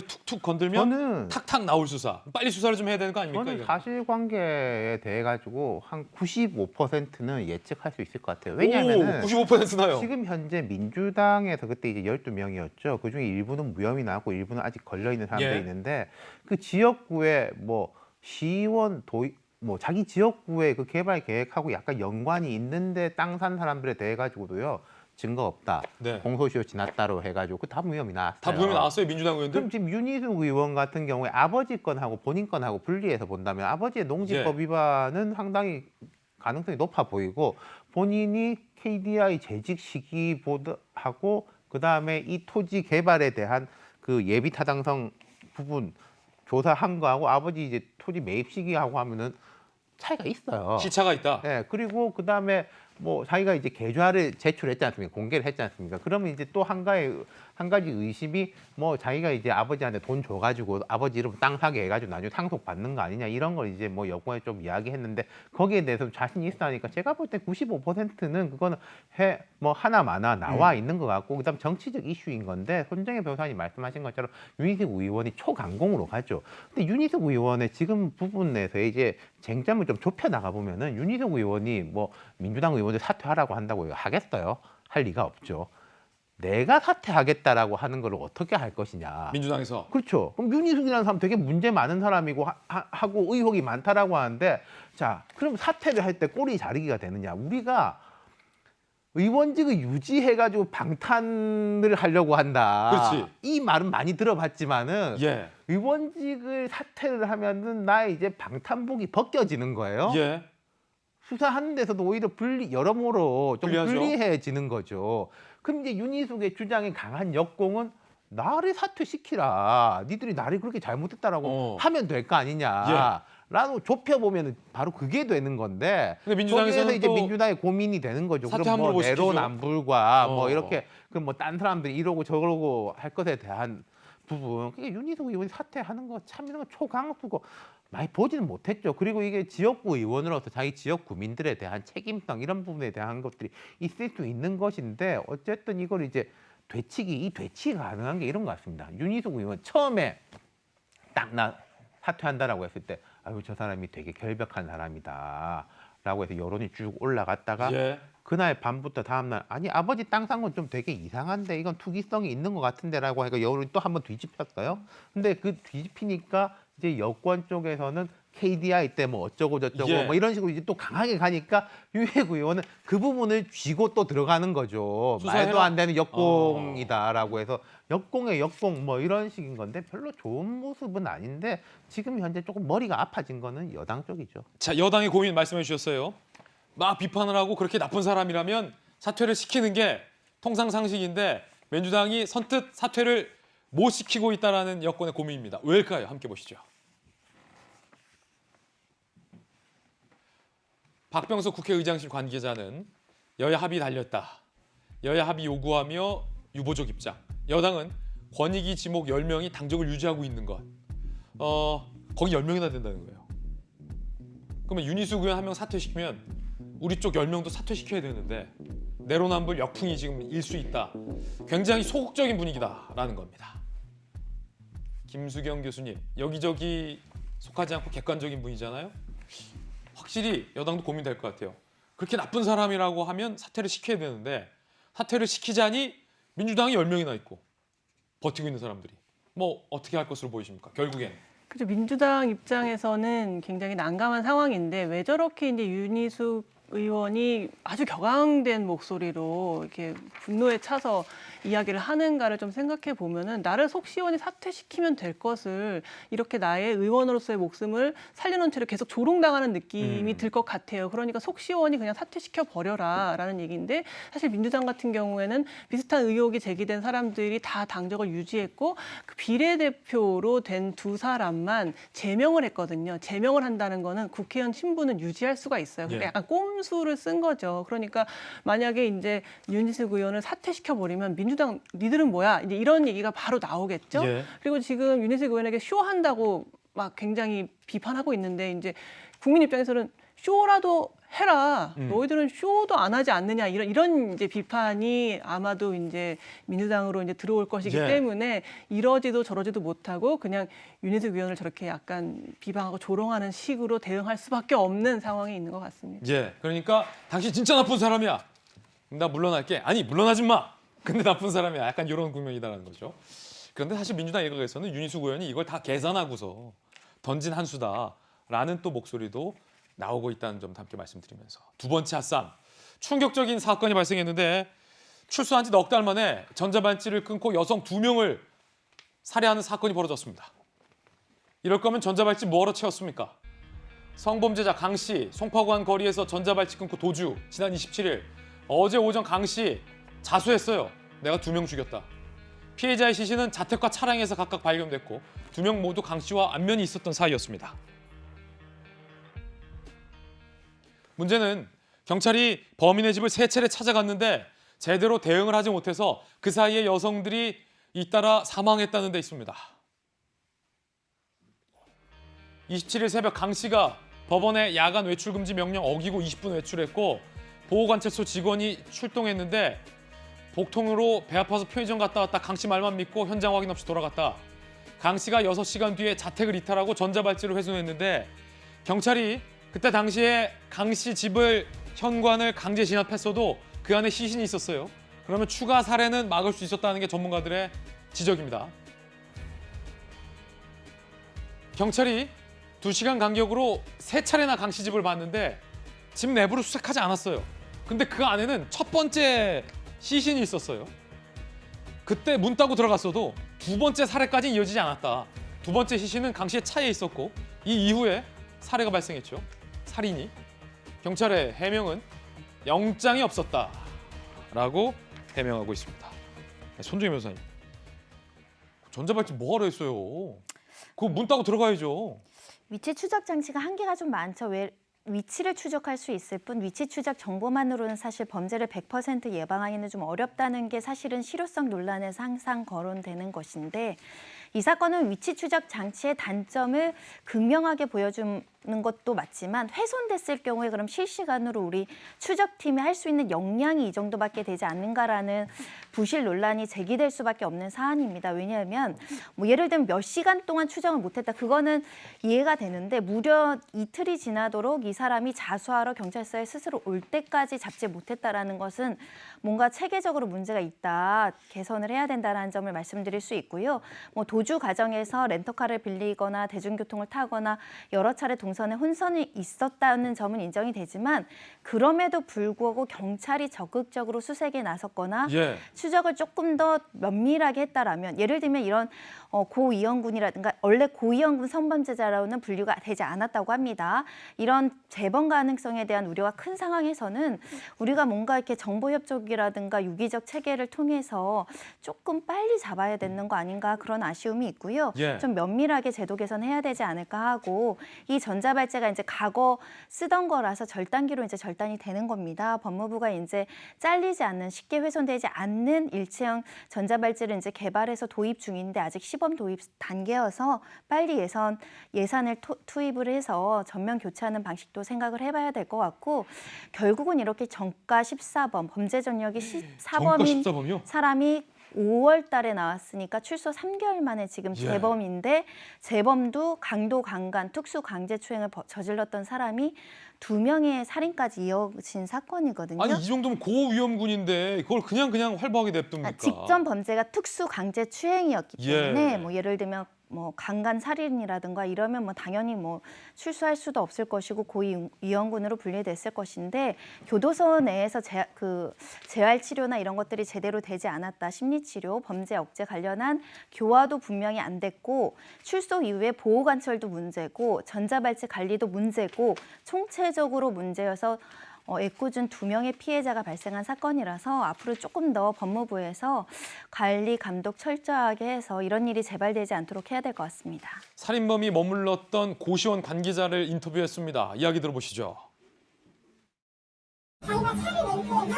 툭툭 건들면 저는 탁탁 나올 수사. 빨리 수사를 좀 해야 되는 거 아닙니까? 저는 이거? 사실관계에 대해 가지고 한 95%는 예측할 수 있을 것 같아요. 왜냐하면 95%나요. 지금 현재 민주당에서 그때 이제 12명이었죠. 그중에 일부는 무혐의 나왔고 일부는 아직 걸려 있는 사람들이 예. 있는데 그 지역구에 뭐 시의원 뭐 자기 지역구에 그 개발 계획하고 약간 연관이 있는데 땅 산 사람들에 대해 가지고도요. 증거 없다. 네. 공소시효 지났다로 해가지고 그 다 무혐의 나왔어요. 다 무혐의 나왔어요, 민주당 의원들? 그럼 지금 윤희숙 의원 같은 경우에 아버지 건하고 본인 건하고 분리해서 본다면 아버지의 농지법 위반은 상당히 가능성이 높아 보이고 본인이 KDI 재직 시기하고 그다음에 이 토지 개발에 대한 그 예비 타당성 부분 조사한 거하고 아버지 이제 토지 매입 시기하고 하면은 차이가 있어요. 시차가 있다. 네, 그리고 그다음에 뭐 자기가 이제 계좌를 제출했지 않습니까? 공개를 했지 않습니까? 그러면 이제 또 한 가지 의심이 뭐 자기가 이제 아버지한테 돈 줘가지고 아버지 이름 땅 사게 해가지고 나중에 상속 받는 거 아니냐 이런 걸 이제 뭐 여권에 좀 이야기했는데 거기에 대해서 자신이 있어 하니까 제가 볼 때 95%는 그거는 뭐 하나마나 나와 있는 것 같고 그다음 정치적 이슈인 건데 손정혜 변호사님 말씀하신 것처럼 윤희숙 의원이 초강공으로 가죠. 근데 윤희숙 의원의 지금 부분에서 이제 쟁점을 좀 좁혀 나가 보면은 윤희숙 의원이 뭐 민주당 의원들 사퇴하라고 한다고 하겠어요? 할 리가 없죠. 내가 사퇴하겠다라고 하는 걸 어떻게 할 것이냐. 민주당에서. 그렇죠. 그럼 윤희숙이라는 사람 되게 문제 많은 사람이고 하고 의혹이 많다라고 하는데 자, 그럼 사퇴를 할 때 꼬리 자르기가 되느냐. 우리가 의원직을 유지해가지고 방탄을 하려고 한다. 그렇지. 이 말은 많이 들어봤지만은 예. 의원직을 사퇴를 하면은 나의 이제 방탄복이 벗겨지는 거예요. 예. 수사하는 데서도 오히려 여러모로 좀 불리하죠. 불리해지는 거죠. 그럼 이제 윤희숙의 주장이 강한 역공은 나를 사퇴시키라. 니들이 나를 그렇게 잘못했다라고 하면 될 거 아니냐. 라고 좁혀보면 바로 그게 되는 건데 근데 민주당에서는 거기에서 이제 또 민주당의 고민이 되는 거죠. 사퇴 그럼 뭐 함부로 못 시키죠. 내로남불과 뭐 이렇게 그 뭐 딴 사람들이 이러고 저러고 할 것에 대한 부분. 그게 윤희숙 의원이 사퇴하는 거 참 이런 거 초강수고 많이 보지는 못했죠. 그리고 이게 지역구 의원으로서 자기 지역 구민들에 대한 책임성 이런 부분에 대한 것들이 있을 수 있는 것인데 어쨌든 이걸 이제 되치기가 가능한 게 이런 것 같습니다. 윤희숙 의원 처음에 딱 나 사퇴한다라고 했을 때 아유 저 사람이 되게 결벽한 사람이다라고 해서 여론이 쭉 올라갔다가 그날 밤부터 다음날 아니 아버지 땅 산 건 좀 되게 이상한데 이건 투기성이 있는 것 같은데라고 하니까 여론이 또 한번 뒤집혔어요. 근데 그 뒤집히니까 이제 여권 쪽에서는 KDI 때 뭐 어쩌고 저쩌고 뭐 이런 식으로 이제 또 강하게 가니까 윤희숙 의원은 그 부분을 쥐고 또 들어가는 거죠. 수사해라. 말도 안 되는 역공이다라고 해서 역공의 역공 뭐 이런 식인 건데 별로 좋은 모습은 아닌데 지금 현재 조금 머리가 아파진 거는 여당 쪽이죠. 자, 여당의 고민 말씀해 주셨어요. 막 비판을 하고 그렇게 나쁜 사람이라면 사퇴를 시키는 게 통상상식인데 민주당이 선뜻 사퇴를 못 시키고 있다는 여권의 고민입니다. 왜일까요? 함께 보시죠. 박병석 국회의장실 관계자는 여야 합의 달렸다. 여야 합의 요구하며 유보적 입장. 여당은 권익위 지목 10명이 당적을 유지하고 있는 것. 거기 10명이나 된다는 거예요. 그러면 윤희숙 의원 1명 사퇴시키면 우리 쪽 10명도 사퇴시켜야 되는데 내로남불 역풍이 지금 일 수 있다. 굉장히 소극적인 분위기다라는 겁니다. 김수경 교수님, 여기저기 속하지 않고 객관적인 분이잖아요. 확실히 여당도 고민될 것 같아요. 그렇게 나쁜 사람이라고 하면 사퇴를 시켜야 되는데 사퇴를 시키자니 민주당이 10명이나 있고 버티고 있는 사람들이. 뭐 어떻게 할 것으로 보이십니까? 결국엔. 그렇죠. 민주당 입장에서는 굉장히 난감한 상황인데 왜 저렇게 이제 윤희숙 의원이 아주 격앙된 목소리로 이렇게 분노에 차서 이야기를 하는가를 좀 생각해 보면은 나를 속 시원히 사퇴시키면 될 것을 이렇게 나의 의원으로서의 목숨을 살려놓은 채로 계속 조롱당하는 느낌이 들 것 같아요. 그러니까 속 시원히 그냥 사퇴시켜 버려라라는 얘기인데 사실 민주당 같은 경우에는 비슷한 의혹이 제기된 사람들이 다 당적을 유지했고 그 비례대표로 된 두 사람만 제명을 했거든요. 제명을 한다는 거는 국회의원 신분은 유지할 수가 있어요. 그러니까 예. 약간 꼼수를 쓴 거죠. 그러니까 만약에 이제 윤희숙 의원을 사퇴시켜 버리면 민주당 니들은 뭐야? 이제 이런 얘기가 바로 나오겠죠. 예. 그리고 지금 윤희숙 의원에게 쇼한다고 막 굉장히 비판하고 있는데 이제 국민 입장에서는 쇼라도 해라. 너희들은 쇼도 안 하지 않느냐. 이런 이제 비판이 아마도 이제 민주당으로 이제 들어올 것이기 예. 때문에 이러지도 저러지도 못하고 그냥 윤희숙 의원을 저렇게 약간 비방하고 조롱하는 식으로 대응할 수밖에 없는 상황에 있는 것 같습니다. 예, 그러니까 당신 진짜 나쁜 사람이야. 나 물러날게. 아니 물러나지 마. 근데 나쁜 사람이야. 약간 이런 국면이다라는 거죠. 그런데 사실 민주당 일각에서는 윤희숙 의원이 이걸 다 계산하고서 던진 한 수다라는 또 목소리도 나오고 있다는 점 함께 말씀드리면서 두 번째 핫쌈. 충격적인 사건이 발생했는데 출소한 지 넉 달 만에 전자발찌를 끊고 여성 2명을 살해하는 사건이 벌어졌습니다. 이럴 거면 전자발찌 뭐하러 채웠습니까? 성범죄자 강 씨, 송파구안 거리에서 전자발찌 끊고 도주. 지난 27일 어제 오전 강 씨 자수했어요. 내가 2명 죽였다. 피해자의 시신은 자택과 차량에서 각각 발견됐고 2명 모두 강 씨와 안면이 있었던 사이였습니다. 문제는 경찰이 범인의 집을 3차례 찾아갔는데 제대로 대응을 하지 못해서 그 사이에 여성들이 잇따라 사망했다는 데 있습니다. 27일 새벽 강 씨가 법원에 야간 외출 금지 명령 어기고 20분 외출했고 보호관찰소 직원이 출동했는데 복통으로 배 아파서 편의점 갔다 왔다 강 씨 말만 믿고 현장 확인 없이 돌아갔다. 강 씨가 6시간 뒤에 자택을 이탈하고 전자발찌를 훼손했는데 경찰이 그때 당시에 강 씨 집을 현관을 강제 진압했어도 그 안에 시신이 있었어요. 그러면 추가 살해는 막을 수 있었다는 게 전문가들의 지적입니다. 경찰이 2시간 간격으로 3차례나 강 씨 집을 봤는데 집 내부를 수색하지 않았어요. 근데 그 안에는 첫 번째 시신이 있었어요. 그때 문 따고 들어갔어도 2번째 살해까지는 이어지지 않았다. 2번째 시신은 강 씨의 차에 있었고 이 이후에 살해가 발생했죠. 살인이. 경찰의 해명은 영장이 없었다라고 해명하고 있습니다. 손정희 변호사님, 전자발찌 뭐하러 했어요? 그거 문 따고 들어가야죠. 위치 추적 장치가 한계가 좀 많죠. 왜 위치를 추적할 수 있을 뿐 위치 추적 정보만으로는 사실 범죄를 100% 예방하기는 좀 어렵다는 게 사실은 실효성 논란에서 항상 거론되는 것인데 이 사건은 위치 추적 장치의 단점을 극명하게 보여주는 것도 맞지만 훼손됐을 경우에 그럼 실시간으로 우리 추적팀이 할 수 있는 역량이 이 정도밖에 되지 않는가라는 부실 논란이 제기될 수밖에 없는 사안입니다. 왜냐하면 뭐 예를 들면 몇 시간 동안 추정을 못했다. 그거는 이해가 되는데 무려 이틀이 지나도록 이 사람이 자수하러 경찰서에 스스로 올 때까지 잡지 못했다라는 것은 뭔가 체계적으로 문제가 있다. 개선을 해야 된다는 점을 말씀드릴 수 있고요. 뭐 도주 과정에서 렌터카를 빌리거나 대중교통을 타거나 여러 차례 동선에 혼선이 있었다는 점은 인정이 되지만 그럼에도 불구하고 경찰이 적극적으로 수색에 나섰거나 예. 추적을 조금 더 면밀하게 했다라면 예를 들면 이런 고위험군이라든가 원래 고위험군 성범죄자로는 분류가 되지 않았다고 합니다. 이런 재범 가능성에 대한 우려가 큰 상황에서는 우리가 뭔가 이렇게 정보협조기라든가 유기적 체계를 통해서 조금 빨리 잡아야 되는 거 아닌가 그런 아쉬움이 있고요. 예. 좀 면밀하게 제도 개선해야 되지 않을까 하고 이 전자발찌가 이제 과거 쓰던 거라서 절단기로 이제 절단이 되는 겁니다. 법무부가 이제 잘리지 않는 쉽게 훼손되지 않는 일체형 전자발찌를 이제 개발해서 도입 중인데 아직 시범 도입 단계여서 빨리 예산을 투입을 해서 전면 교체하는 방식도 생각을 해봐야 될 것 같고 결국은 이렇게 정가 14범 범죄 전력이 14범인 사람이 5월 달에 나왔으니까 출소 3개월 만에 지금 재범인데 재범도 강도 강간 특수 강제추행을 저질렀던 사람이 2명의 살인까지 이어진 사건이거든요. 아니 이 정도면 고위험군인데 그걸 그냥 활발하게 냅둡니까? 직전 범죄가 특수 강제추행이었기 때문에 뭐 예를 들면 뭐 강간 살인이라든가 이러면 뭐 당연히 뭐 출소할 수도 없을 것이고 고위 위험군으로 분리됐을 것인데 교도소 내에서 재활 치료나 이런 것들이 제대로 되지 않았다. 심리 치료, 범죄 억제 관련한 교화도 분명히 안 됐고 출소 이후에 보호 관찰도 문제고 전자발찌 관리도 문제고 총체적으로 문제여서 애꿎은 2명의 피해자가 발생한 사건이라서 앞으로 조금 더 법무부에서 관리, 감독 철저하게 해서 이런 일이 재발되지 않도록 해야 될 것 같습니다. 살인범이 머물렀던 고시원 관계자를 인터뷰했습니다. 이야기 들어보시죠. 자기가 차를 낸대서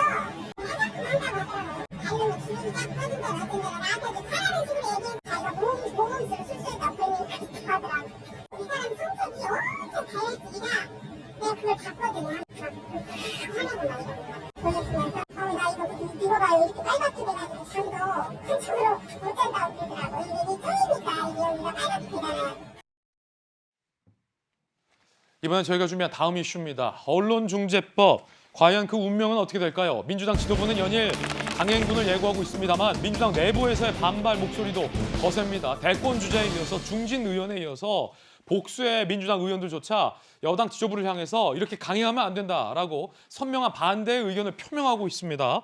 화장품 한다고 하더라고요. 아니면 기분이 딱 빠진 거 같은 데가 나한테 차라리 식으로 얘기해서 자기가 모범수를 출소했다고 그러니 하더라고요. 이 사람 성격이 엄청 다혈질이라 내가 그걸 봤거든요. 화나고 막 보내주면서 나 이거 봐요. 이렇게 빨갛게 돼가지고 잠도 한쪽으로 못 잔다고 그러더라고요. 이게 털이니까 이게 여기가 빨갛게 되잖아요. 이번엔 저희가 준비한 다음 이슈입니다. 언론중재법. 과연 그 운명은 어떻게 될까요? 민주당 지도부는 연일 강행군을 예고하고 있습니다만 민주당 내부에서의 반발 목소리도 거셉니다. 대권 주자에 이어서 중진 의원에 이어서 복수의 민주당 의원들조차 여당 지도부를 향해서 이렇게 강행하면 안 된다라고 선명한 반대의 의견을 표명하고 있습니다.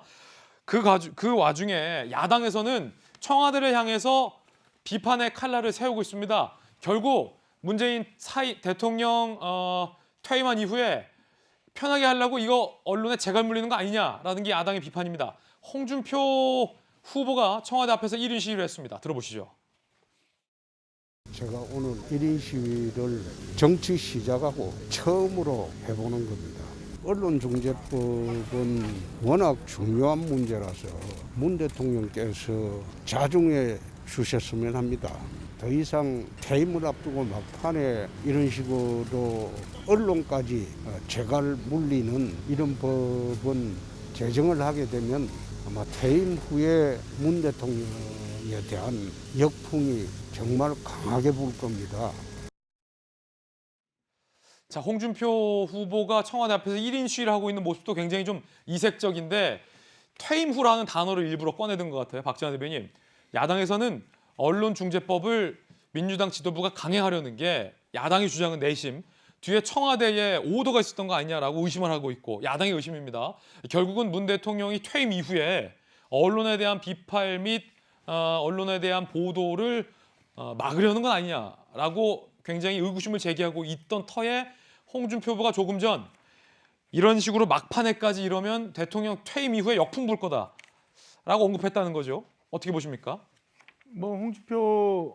그 와중에 야당에서는 청와대를 향해서 비판의 칼날을 세우고 있습니다. 결국 문재인 대통령 퇴임한 이후에 편하게 하려고 이거 언론에 재갈 물리는 거 아니냐라는 게 야당의 비판입니다. 홍준표 후보가 청와대 앞에서 1인 시위를 했습니다. 들어보시죠. 제가 오늘 1인 시위를 정치 시작하고 처음으로 해보는 겁니다. 언론중재법은 워낙 중요한 문제라서 문 대통령께서 자중해 주셨으면 합니다. 더 이상 퇴임을 앞두고 막판에 이런 식으로 언론까지 재갈 물리는 이런 법은 제정을 하게 되면 아마 퇴임 후에 문 대통령에 대한 역풍이 정말 강하게 불 겁니다. 자, 홍준표 후보가 청와대 앞에서 1인 시위를 하고 있는 모습도 굉장히 좀 이색적인데 퇴임 후라는 단어를 일부러 꺼내든 것 같아요. 박지원 대변인. 야당에서는 언론중재법을 민주당 지도부가 강행하려는 게 야당이 주장은 내심, 뒤에 청와대에 오더가 있었던 거 아니냐라고 의심을 하고 있고 야당의 의심입니다. 결국은 문 대통령이 퇴임 이후에 언론에 대한 비판 및 언론에 대한 보도를 막으려는 건 아니냐라고 굉장히 의구심을 제기하고 있던 터에 홍준표 후보가 조금 전 이런 식으로 막판에까지 이러면 대통령 퇴임 이후에 역풍 불 거다라고 언급했다는 거죠. 어떻게 보십니까? 뭐 홍준표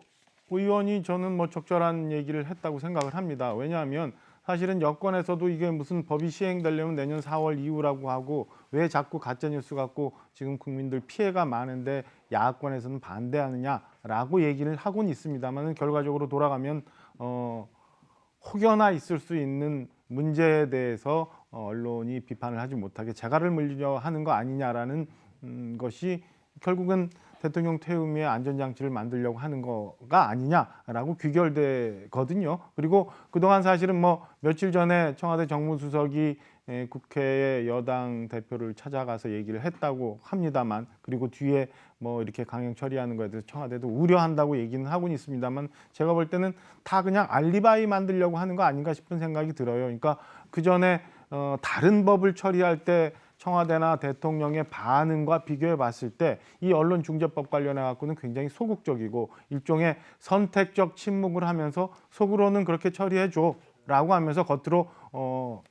의원이 저는 뭐 적절한 얘기를 했다고 생각을 합니다. 왜냐하면 사실은 여권에서도 이게 무슨 법이 시행되려면 내년 4월 이후라고 하고 왜 자꾸 가짜뉴스 갖고 지금 국민들 피해가 많은데 야권에서는 반대하느냐라고 얘기를 하고는 있습니다만 결과적으로 돌아가면 혹여나 있을 수 있는 문제에 대해서 언론이 비판을 하지 못하게 재갈을 물리려 하는 거 아니냐라는 것이 결국은 대통령 퇴임 후에 안전장치를 만들려고 하는 거가 아니냐라고 귀결되거든요. 그리고 그동안 사실은 뭐 며칠 전에 청와대 정무수석이 국회의 여당 대표를 찾아가서 얘기를 했다고 합니다만 그리고 뒤에 뭐 이렇게 강행 처리하는 거에 대해서 청와대도 우려한다고 얘기는 하고는 있습니다만 제가 볼 때는 다 그냥 알리바이 만들려고 하는 거 아닌가 싶은 생각이 들어요. 그러니까 그 전에 다른 법을 처리할 때 청와대나 대통령의 반응과 비교해 봤을 때 이 언론중재법 관련해 갖고는 굉장히 소극적이고 일종의 선택적 침묵을 하면서 속으로는 그렇게 처리해 줘라고 하면서 겉으로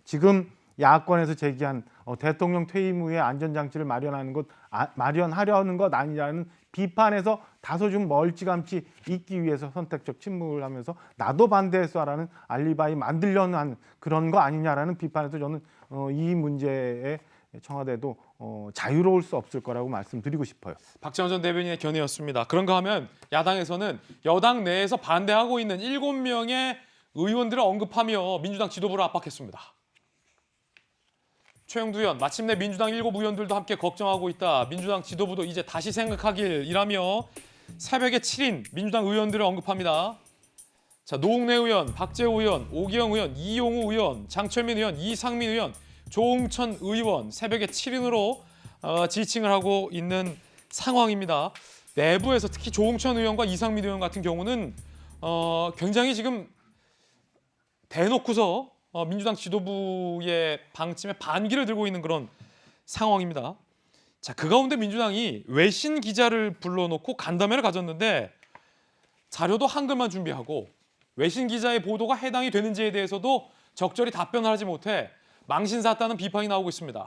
지금 야권에서 제기한 대통령 퇴임 후에 안전장치를 마련하려는 것 아니냐는 비판에서 다소 좀 멀찌감치 있기 위해서 선택적 침묵을 하면서 나도 반대했어라는 알리바이 만들려는 하는 그런 거 아니냐라는 비판에서 저는 이 문제에 청와대도 자유로울 수 없을 거라고 말씀드리고 싶어요. 박지원 전 대변인의 견해였습니다. 그런가 하면 야당에서는 여당 내에서 반대하고 있는 7명의 의원들을 언급하며 민주당 지도부를 압박했습니다. 최영두 의원, 마침내 민주당 7 의원들도 함께 걱정하고 있다. 민주당 지도부도 이제 다시 생각하길 이라며 새벽에 7인 민주당 의원들을 언급합니다. 자, 노웅래 의원, 박재호 의원, 오기영 의원, 이용우 의원, 장철민 의원, 이상민 의원, 조응천 의원 새벽에 7인으로 지칭을 하고 있는 상황입니다. 내부에서 특히 조응천 의원과 이상민 의원 같은 경우는 굉장히 지금 대놓고서 민주당 지도부의 방침에 반기를 들고 있는 그런 상황입니다. 자, 그 가운데 민주당이 외신 기자를 불러놓고 간담회를 가졌는데 자료도 한글만 준비하고 외신 기자의 보도가 해당이 되는지에 대해서도 적절히 답변을 하지 못해 망신샀다는 비판이 나오고 있습니다.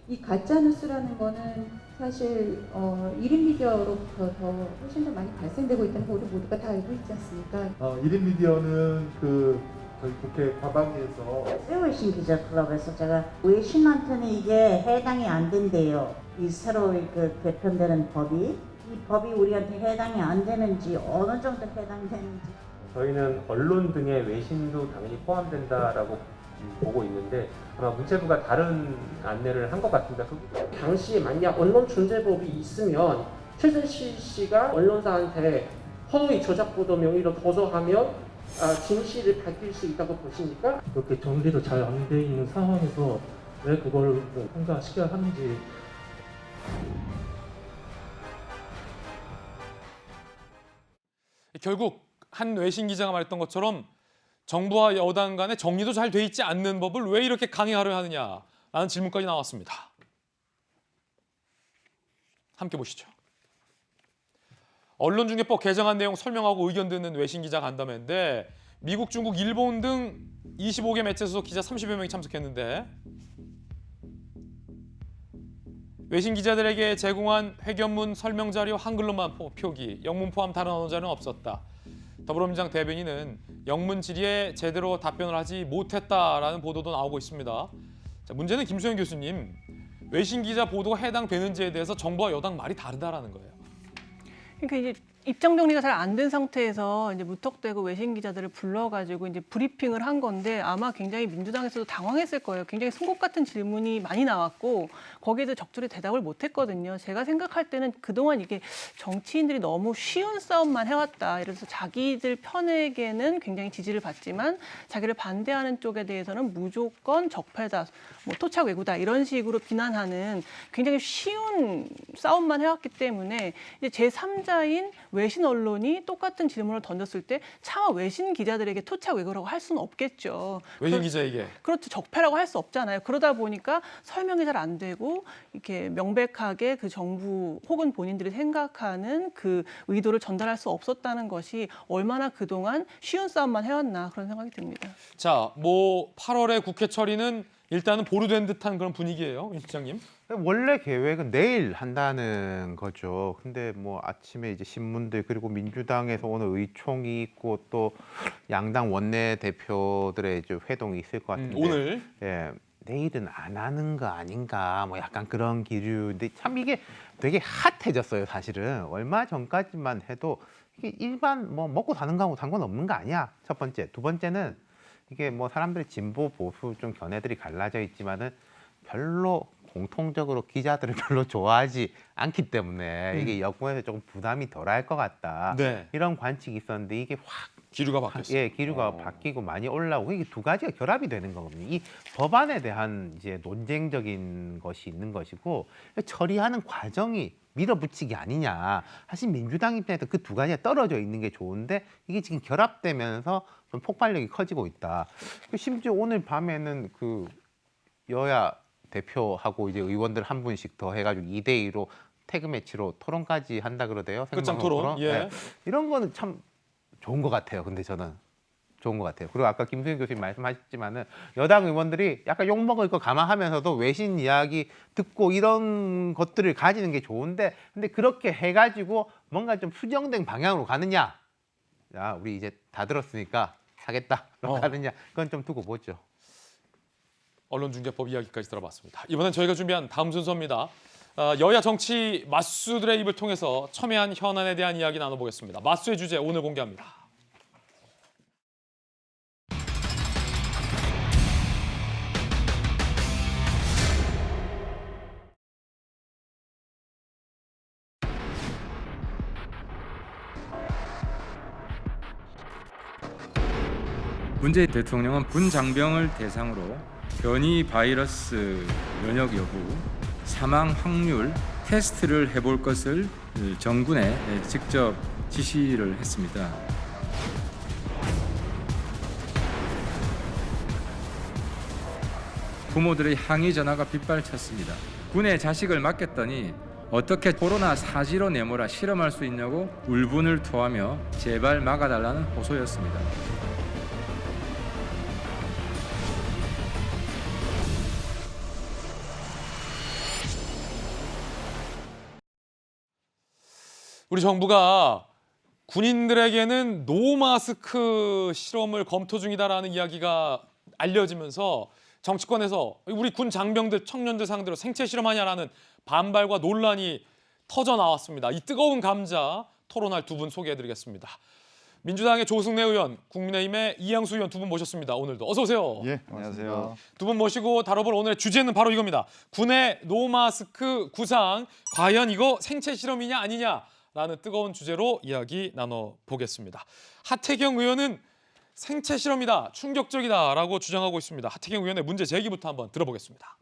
이 가짜뉴스라는 거는 사실 1인 미디어로부터 더 훨씬 더 많이 발생되고 있다는 거 우리 모두가 다 알고 있지 않습니까? 1인 미디어는 저희 국회 과방위에서 외신 기자 클럽에서 제가 외신한테는 이게 해당이 안 된대요. 이 새로 개편되는 법이 이 법이 우리한테 해당이 안 되는지 어느 정도 해당되는지 저희는 언론 등의 외신도 당연히 포함된다라고 보고 있는데 아마 문체부가 다른 안내를 한 것 같습니다. 당시에 만약 언론중재법이 있으면 최순실 씨가 언론사한테 허위 조작 보도 명의로 고소하면 진실을 밝힐 수 있다고 보십니까? 그렇게 정리도 잘 안 돼 있는 상황에서 왜 그걸 통과시켜야 하는지. 결국 한 외신 기자가 말했던 것처럼 정부와 여당 간에 정리도 잘 돼 있지 않는 법을 왜 이렇게 강행하려 하느냐라는 질문까지 나왔습니다. 함께 보시죠. 언론중재법 개정안 내용 설명하고 의견 듣는 외신 기자 간담회인데 미국, 중국, 일본 등 25개 매체 소속 기자 30여 명이 참석했는데 외신 기자들에게 제공한 회견문 설명 자료 한글로만 표기, 영문 포함 다른 언어 자료는 없었다. 더불어민주당 대변인은 영문 질의에 제대로 답변을 하지 못했다라는 보도도 나오고 있습니다. 자, 문제는 김수현 교수님, 외신 기자 보도가 해당되는지에 대해서 정부와 여당 말이 다르다라는 거예요. 그러니까 이제 입장 정리가 잘 안 된 상태에서 이제 무턱대고 외신 기자들을 불러가지고 이제 브리핑을 한 건데 아마 굉장히 민주당에서도 당황했을 거예요. 굉장히 송곳 같은 질문이 많이 나왔고 거기에도 적절히 대답을 못했거든요. 제가 생각할 때는 그동안 이게 정치인들이 너무 쉬운 싸움만 해왔다. 이래서 자기들 편에게는 굉장히 지지를 받지만 자기를 반대하는 쪽에 대해서는 무조건 적폐다, 뭐 토착 왜구다 이런 식으로 비난하는 굉장히 쉬운 싸움만 해왔기 때문에 이제 제3자인 외신 언론이 똑같은 질문을 던졌을 때 차마 외신 기자들에게 토착 왜구라고 할 수는 없겠죠. 외신 기자에게. 그렇죠. 적폐라고 할 수 없잖아요. 그러다 보니까 설명이 잘 안 되고 이렇게 명백하게 그 정부 혹은 본인들이 생각하는 그 의도를 전달할 수 없었다는 것이 얼마나 그동안 쉬운 싸움만 해왔나 그런 생각이 듭니다. 자, 뭐 8월에 국회 처리는 일단은 보류된 듯한 그런 분위기예요, 윤 실장님. 원래 계획은 내일 한다는 거죠. 근데 뭐 아침에 이제 신문들 그리고 민주당에서 오늘 의총이 있고 또 양당 원내대표들의 이제 회동이 있을 것 같은데 오늘 예, 내일은 안 하는 거 아닌가 뭐 약간 그런 기류인데 참 이게 되게 핫해졌어요. 사실은 얼마 전까지만 해도 이게 일반 뭐 먹고 사는 거하고 상관없는 거 아니야. 첫 번째, 두 번째는 이게 뭐 사람들의 진보 보수 좀 견해들이 갈라져 있지만은 별로 공통적으로 기자들을 별로 좋아하지 않기 때문에 이게 여권에서 조금 부담이 덜할 것 같다. 네. 이런 관측이 있었는데 이게 확 기류가 바뀌었어요. 예, 기류가 바뀌고 많이 올라오고 이게 두 가지가 결합이 되는 거거든요. 이 법안에 대한 이제 논쟁적인 것이 있는 것이고 처리하는 과정이 밀어붙이기 아니냐. 사실 민주당 입장에서 그 두 가지가 떨어져 있는 게 좋은데 이게 지금 결합되면서 좀 폭발력이 커지고 있다. 심지어 오늘 밤에는 그 여야 대표하고 이제 의원들 한 분씩 더 해가지고 2대2로 태그 매치로 토론까지 한다 그러대요. 끝장 토론. 예. 네. 이런 거는 참 좋은 것 같아요. 근데 저는 좋은 것 같아요. 그리고 아까 김수현 교수님 말씀하셨지만은 여당 의원들이 약간 욕 먹을 거 감안하면서도 외신 이야기 듣고 이런 것들을 가지는 게 좋은데 근데 그렇게 해가지고 뭔가 좀 수정된 방향으로 가느냐? 야, 우리 이제 다 들었으니까 하겠다. 가느냐? 그건 좀 두고 보죠. 언론중재법 이야기까지 들어봤습니다. 이번엔 저희가 준비한 다음 순서입니다. 여야 정치 맞수들의 입을 통해서 첨예한 현안에 대한 이야기 나눠보겠습니다. 맞수의 주제 오늘 공개합니다. 문재인 대통령은 분장병을 대상으로 변이 바이러스 면역 여부, 사망 확률 테스트를 해볼 것을 정군에 직접 지시를 했습니다. 부모들의 항의 전화가 빗발쳤습니다. 군에 자식을 맡겼더니 어떻게 코로나 사지로 내몰아 실험할 수 있냐고 울분을 토하며 제발 막아달라는 호소였습니다. 우리 정부가 군인들에게는 노마스크 실험을 검토 중이다라는 이야기가 알려지면서 정치권에서 우리 군 장병들, 청년들 상대로 생체 실험하냐라는 반발과 논란이 터져 나왔습니다. 이 뜨거운 감자 토론할 두 분 소개해드리겠습니다. 민주당의 조승래 의원, 국민의힘의 이양수 의원 두 분 모셨습니다. 오늘도 어서 오세요. 예, 안녕하세요. 두 분 모시고 다뤄볼 오늘의 주제는 바로 이겁니다. 군의 노마스크 구상, 과연 이거 생체 실험이냐 아니냐라는 뜨거운 주제로 이야기 나눠보겠습니다. 하태경 의원은 생체 실험이다, 충격적이다라고 주장하고 있습니다. 하태경 의원의 문제 제기부터 한번 들어보겠습니다.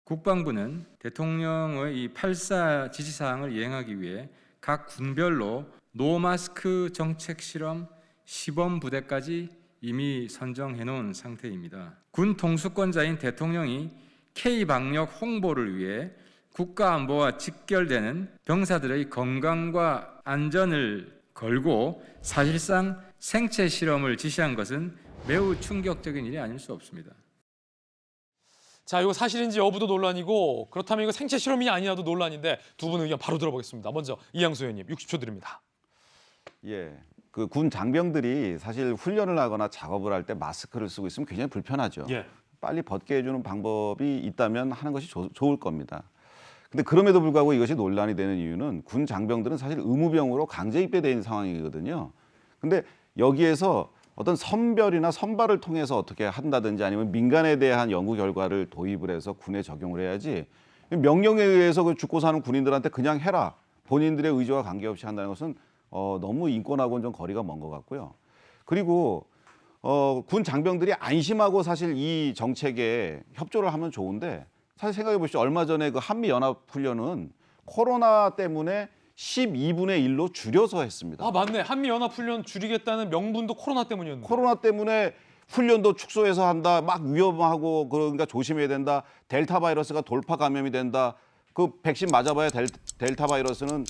국방부는 대통령의 이 8.4 지시사항을 이행하기 위해 각 군별로 노마스크 정책 실험 시범 부대까지 이미 선정해 놓은 상태입니다. 군 통수권자인 대통령이 K-방역 홍보를 위해 국가안보와 직결되는 병사들의 건강과 안전을 걸고 사실상 생체 실험을 지시한 것은 매우 충격적인 일이 아닐 수 없습니다. 자, 이거 사실인지 여부도 논란이고 그렇다면 이거 생체 실험이냐 아니냐도 논란인데 두 분 의견 바로 들어보겠습니다. 먼저 이양수 의원님 60초 드립니다. 예, 그 군 장병들이 사실 훈련을 하거나 작업을 할 때 마스크를 쓰고 있으면 굉장히 불편하죠. 예. 빨리 벗게 해주는 방법이 있다면 하는 것이 좋을 겁니다. 근데 그럼에도 불구하고 이것이 논란이 되는 이유는 군 장병들은 사실 의무병으로 강제 입대된 상황이거든요. 근데 여기에서 어떤 선별이나 선발을 통해서 어떻게 한다든지 아니면 민간에 대한 연구 결과를 도입을 해서 군에 적용을 해야지 명령에 의해서 그 죽고 사는 군인들한테 그냥 해라. 본인들의 의지와 관계없이 한다는 것은 너무 인권하고는 좀 거리가 먼 것 같고요. 그리고 군 장병들이 안심하고 사실 이 정책에 협조를 하면 좋은데 사실 생각해 보시죠. 얼마 전에 그 한미연합훈련은 코로나 때문에 12분의 1로 줄여서 했습니다. 아, 맞네. 한미연합훈련 줄이겠다는 명분도 코로나 때문이었는데. 코로나 때문에 훈련도 축소해서 한다. 막 위험하고 그러니까 조심해야 된다. 델타 바이러스가 돌파 감염이 된다. 그 백신 맞아봐야 델타 바이러스는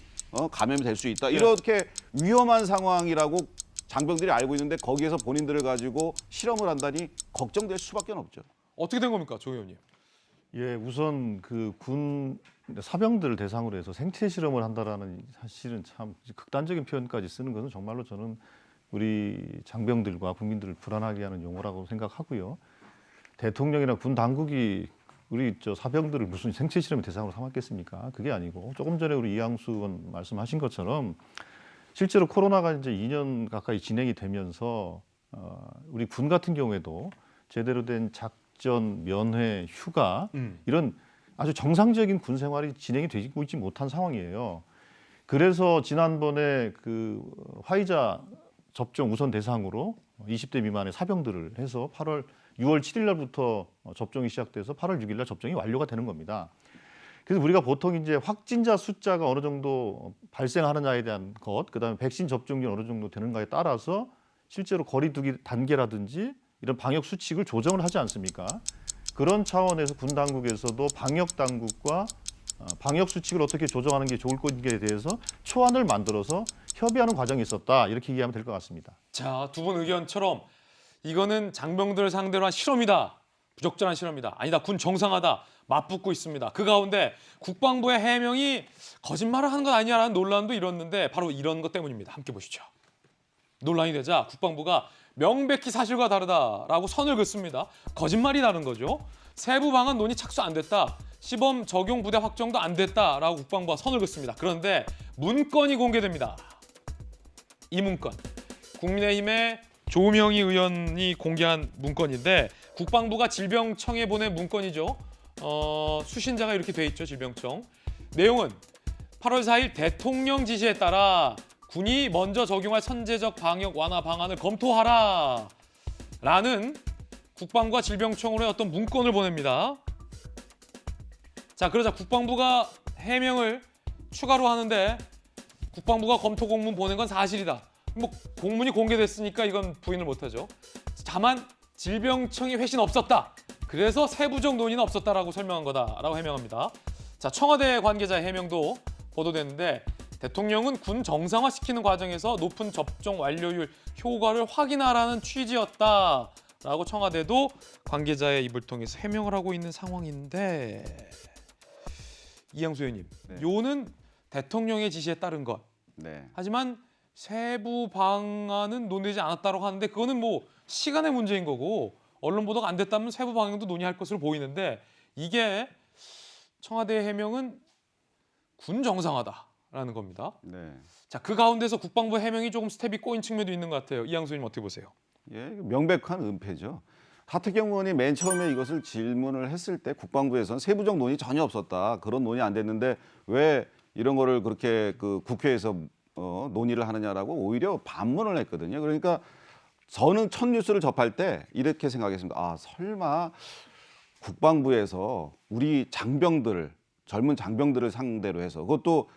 감염이 될 수 있다. 이렇게 위험한 상황이라고 장병들이 알고 있는데 거기에서 본인들을 가지고 실험을 한다니 걱정될 수밖에 없죠. 어떻게 된 겁니까, 조 의원님? 예, 우선 그 군 사병들을 대상으로 해서 생체 실험을 한다라는 사실은 참 극단적인 표현까지 쓰는 것은 정말로 저는 우리 장병들과 국민들을 불안하게 하는 용어라고 생각하고요. 대통령이나 군 당국이 우리 사병들을 무슨 생체 실험의 대상으로 삼았겠습니까? 그게 아니고 조금 전에 우리 이양수 의원 말씀하신 것처럼 실제로 코로나가 이제 2년 가까이 진행이 되면서 우리 군 같은 경우에도 제대로 된 작전, 면회, 휴가 이런 아주 정상적인 군 생활이 진행이 되고 있지 못한 상황이에요. 그래서 지난번에 그 화이자 접종 우선 대상으로 20대 미만의 사병들을 해서 6월 7일 날부터 접종이 시작돼서 8월 6일 날 접종이 완료가 되는 겁니다. 그래서 우리가 보통 이제 확진자 숫자가 어느 정도 발생하느냐에 대한 것, 그다음에 백신 접종률이 어느 정도 되는가에 따라서 실제로 거리두기 단계라든지 이런 방역 수칙을 조정을 하지 않습니까? 그런 차원에서 군 당국에서도 방역 당국과 방역 수칙을 어떻게 조정하는 게 좋을 것인지에 대해서 초안을 만들어서 협의하는 과정이 있었다. 이렇게 이해하면 될 것 같습니다. 자, 두 분 의견처럼 이거는 장병들을 상대로 한 실험이다. 부적절한 실험이다. 아니다. 군 정상화다. 맞붙고 있습니다. 그 가운데 국방부의 해명이 거짓말을 하는 것 아니냐라는 논란도 일었는데 바로 이런 것 때문입니다. 함께 보시죠. 논란이 되자 국방부가 명백히 사실과 다르다라고 선을 긋습니다. 거짓말이라는 거죠. 세부 방안 논의 착수 안 됐다. 시범 적용 부대 확정도 안 됐다라고 국방부가 선을 긋습니다. 그런데 문건이 공개됩니다. 이 문건. 국민의힘의 조명희 의원이 공개한 문건인데 국방부가 질병청에 보낸 문건이죠. 수신자가 이렇게 돼 있죠. 질병청. 내용은 8월 4일 대통령 지시에 따라 군이 먼저 적용할 선제적 방역 완화 방안을 검토하라 라는 국방부가 질병청으로의 어떤 문건을 보냅니다. 자, 그러자 국방부가 해명을 추가로 하는데 국방부가 검토 공문 보낸 건 사실이다. 뭐 공문이 공개됐으니까 이건 부인을 못하죠. 다만 질병청이 회신 없었다. 그래서 세부적 논의는 없었다라고 설명한 거다라고 해명합니다. 자, 청와대 관계자의 해명도 보도됐는데 대통령은 군 정상화시키는 과정에서 높은 접종 완료율 효과를 확인하라는 취지였다라고 청와대도 관계자의 입을 통해서 해명을 하고 있는 상황인데 이양수 의원님, 네. 요는 대통령의 지시에 따른 것. 네. 하지만 세부 방안은 논의되지 않았다고 하는데 그거는 뭐 시간의 문제인 거고 언론 보도가 안 됐다면 세부 방향도 논의할 것으로 보이는데 이게 청와대의 해명은 군 정상화다라는 겁니다. 네. 자, 그 가운데서 국방부 해명이 조금 스텝이 꼬인 측면도 있는 것 같아요. 이양수 의원님 어떻게 보세요? 예, 명백한 은폐죠. 하태경 의원이 맨 처음에 이것을 질문을 했을 때 국방부에서는 세부적 논의 전혀 없었다. 그런 논의 안 됐는데 왜 이런 거를 그렇게 그 국회에서 논의를 하느냐라고 오히려 반문을 했거든요. 그러니까 저는 첫 뉴스를 접할 때 이렇게 생각했습니다. 아, 설마 국방부에서 우리 장병들을 젊은 장병들을 상대로 해서 그것도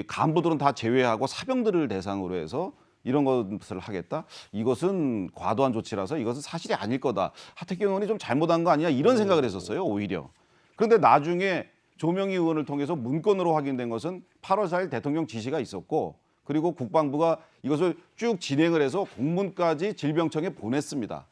간부들은 다 제외하고 사병들을 대상으로 해서 이런 것을 하겠다? 이것은 과도한 조치라서 이것은 사실이 아닐 거다. 하태경 의원이 좀 잘못한 거 아니야? 이런 생각을 했었어요, 오히려. 그런데 나중에 조명희 의원을 통해서 문건으로 확인된 것은 8월 4일 대통령 지시가 있었고 그리고 국방부가 이것을 쭉 진행을 해서 공문까지 질병청에 보냈습니다.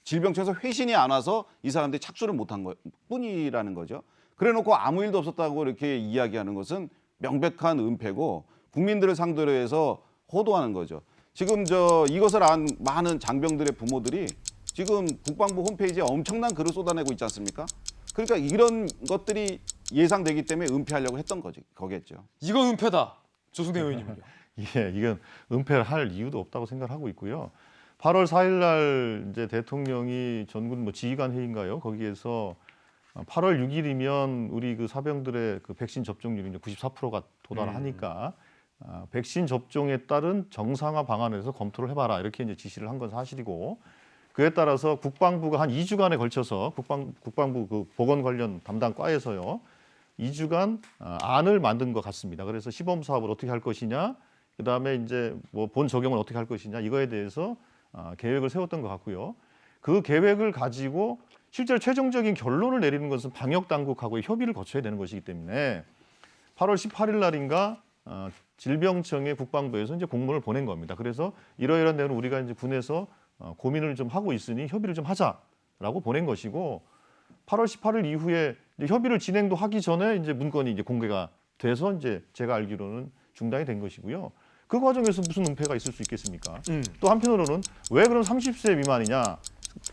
질병청에서 회신이 안 와서 이 사람들이 착수를 못한 것 뿐이라는 거죠. 그래놓고 아무 일도 없었다고 이렇게 이야기하는 것은 명백한 은폐고 국민들을 상대로 해서 호도하는 거죠. 지금 이것을 안 많은 장병들의 부모들이 지금 국방부 홈페이지에 엄청난 글을 쏟아내고 있지 않습니까? 그러니까 이런 것들이 예상되기 때문에 은폐하려고 했던 거겠죠. 이거 은폐다. 조승대 의원님은요? 예, 이건 은폐를 할 이유도 없다고 생각하고 있고요. 8월 4일 날 이제 대통령이 전군 지휘관 회의인가요? 거기에서 8월 6일이면 우리 그 사병들의 그 백신 접종률이 이제 94%가 도달하니까 백신 접종에 따른 정상화 방안에서 검토를 해봐라 이렇게 이제 지시를 한 건 사실이고 그에 따라서 국방부가 한 2주간에 걸쳐서 국방부 그 보건 관련 담당 과에서요 2주간 안을 만든 것 같습니다. 그래서 시범 사업을 어떻게 할 것이냐, 그 다음에 이제 뭐 본 적용을 어떻게 할 것이냐 이거에 대해서 계획을 세웠던 것 같고요. 그 계획을 가지고 실제로 최종적인 결론을 내리는 것은 방역 당국하고의 협의를 거쳐야 되는 것이기 때문에 8월 18일 날인가 질병청에 국방부에서 이제 공문을 보낸 겁니다. 그래서 이러이러한 내용을 우리가 이제 군에서 고민을 좀 하고 있으니 협의를 좀 하자라고 보낸 것이고 8월 18일 이후에 이제 협의를 진행도 하기 전에 이제 문건이 이제 공개가 돼서 이제 제가 알기로는 중단이 된 것이고요. 그 과정에서 무슨 은폐가 있을 수 있겠습니까? 또 한편으로는 왜 그럼 30세 미만이냐?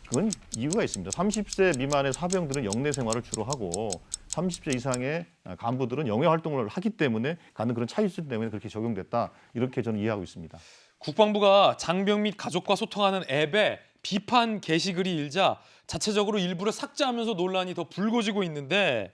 그건 이유가 있습니다. 30세 미만의 사병들은 영내 생활을 주로 하고 30세 이상의 간부들은 영외 활동을 하기 때문에 갖는 그런 차이점 때문에 그렇게 적용됐다. 이렇게 저는 이해하고 있습니다. 국방부가 장병 및 가족과 소통하는 앱에 비판 게시글이 일자 자체적으로 일부러 삭제하면서 논란이 더 불거지고 있는데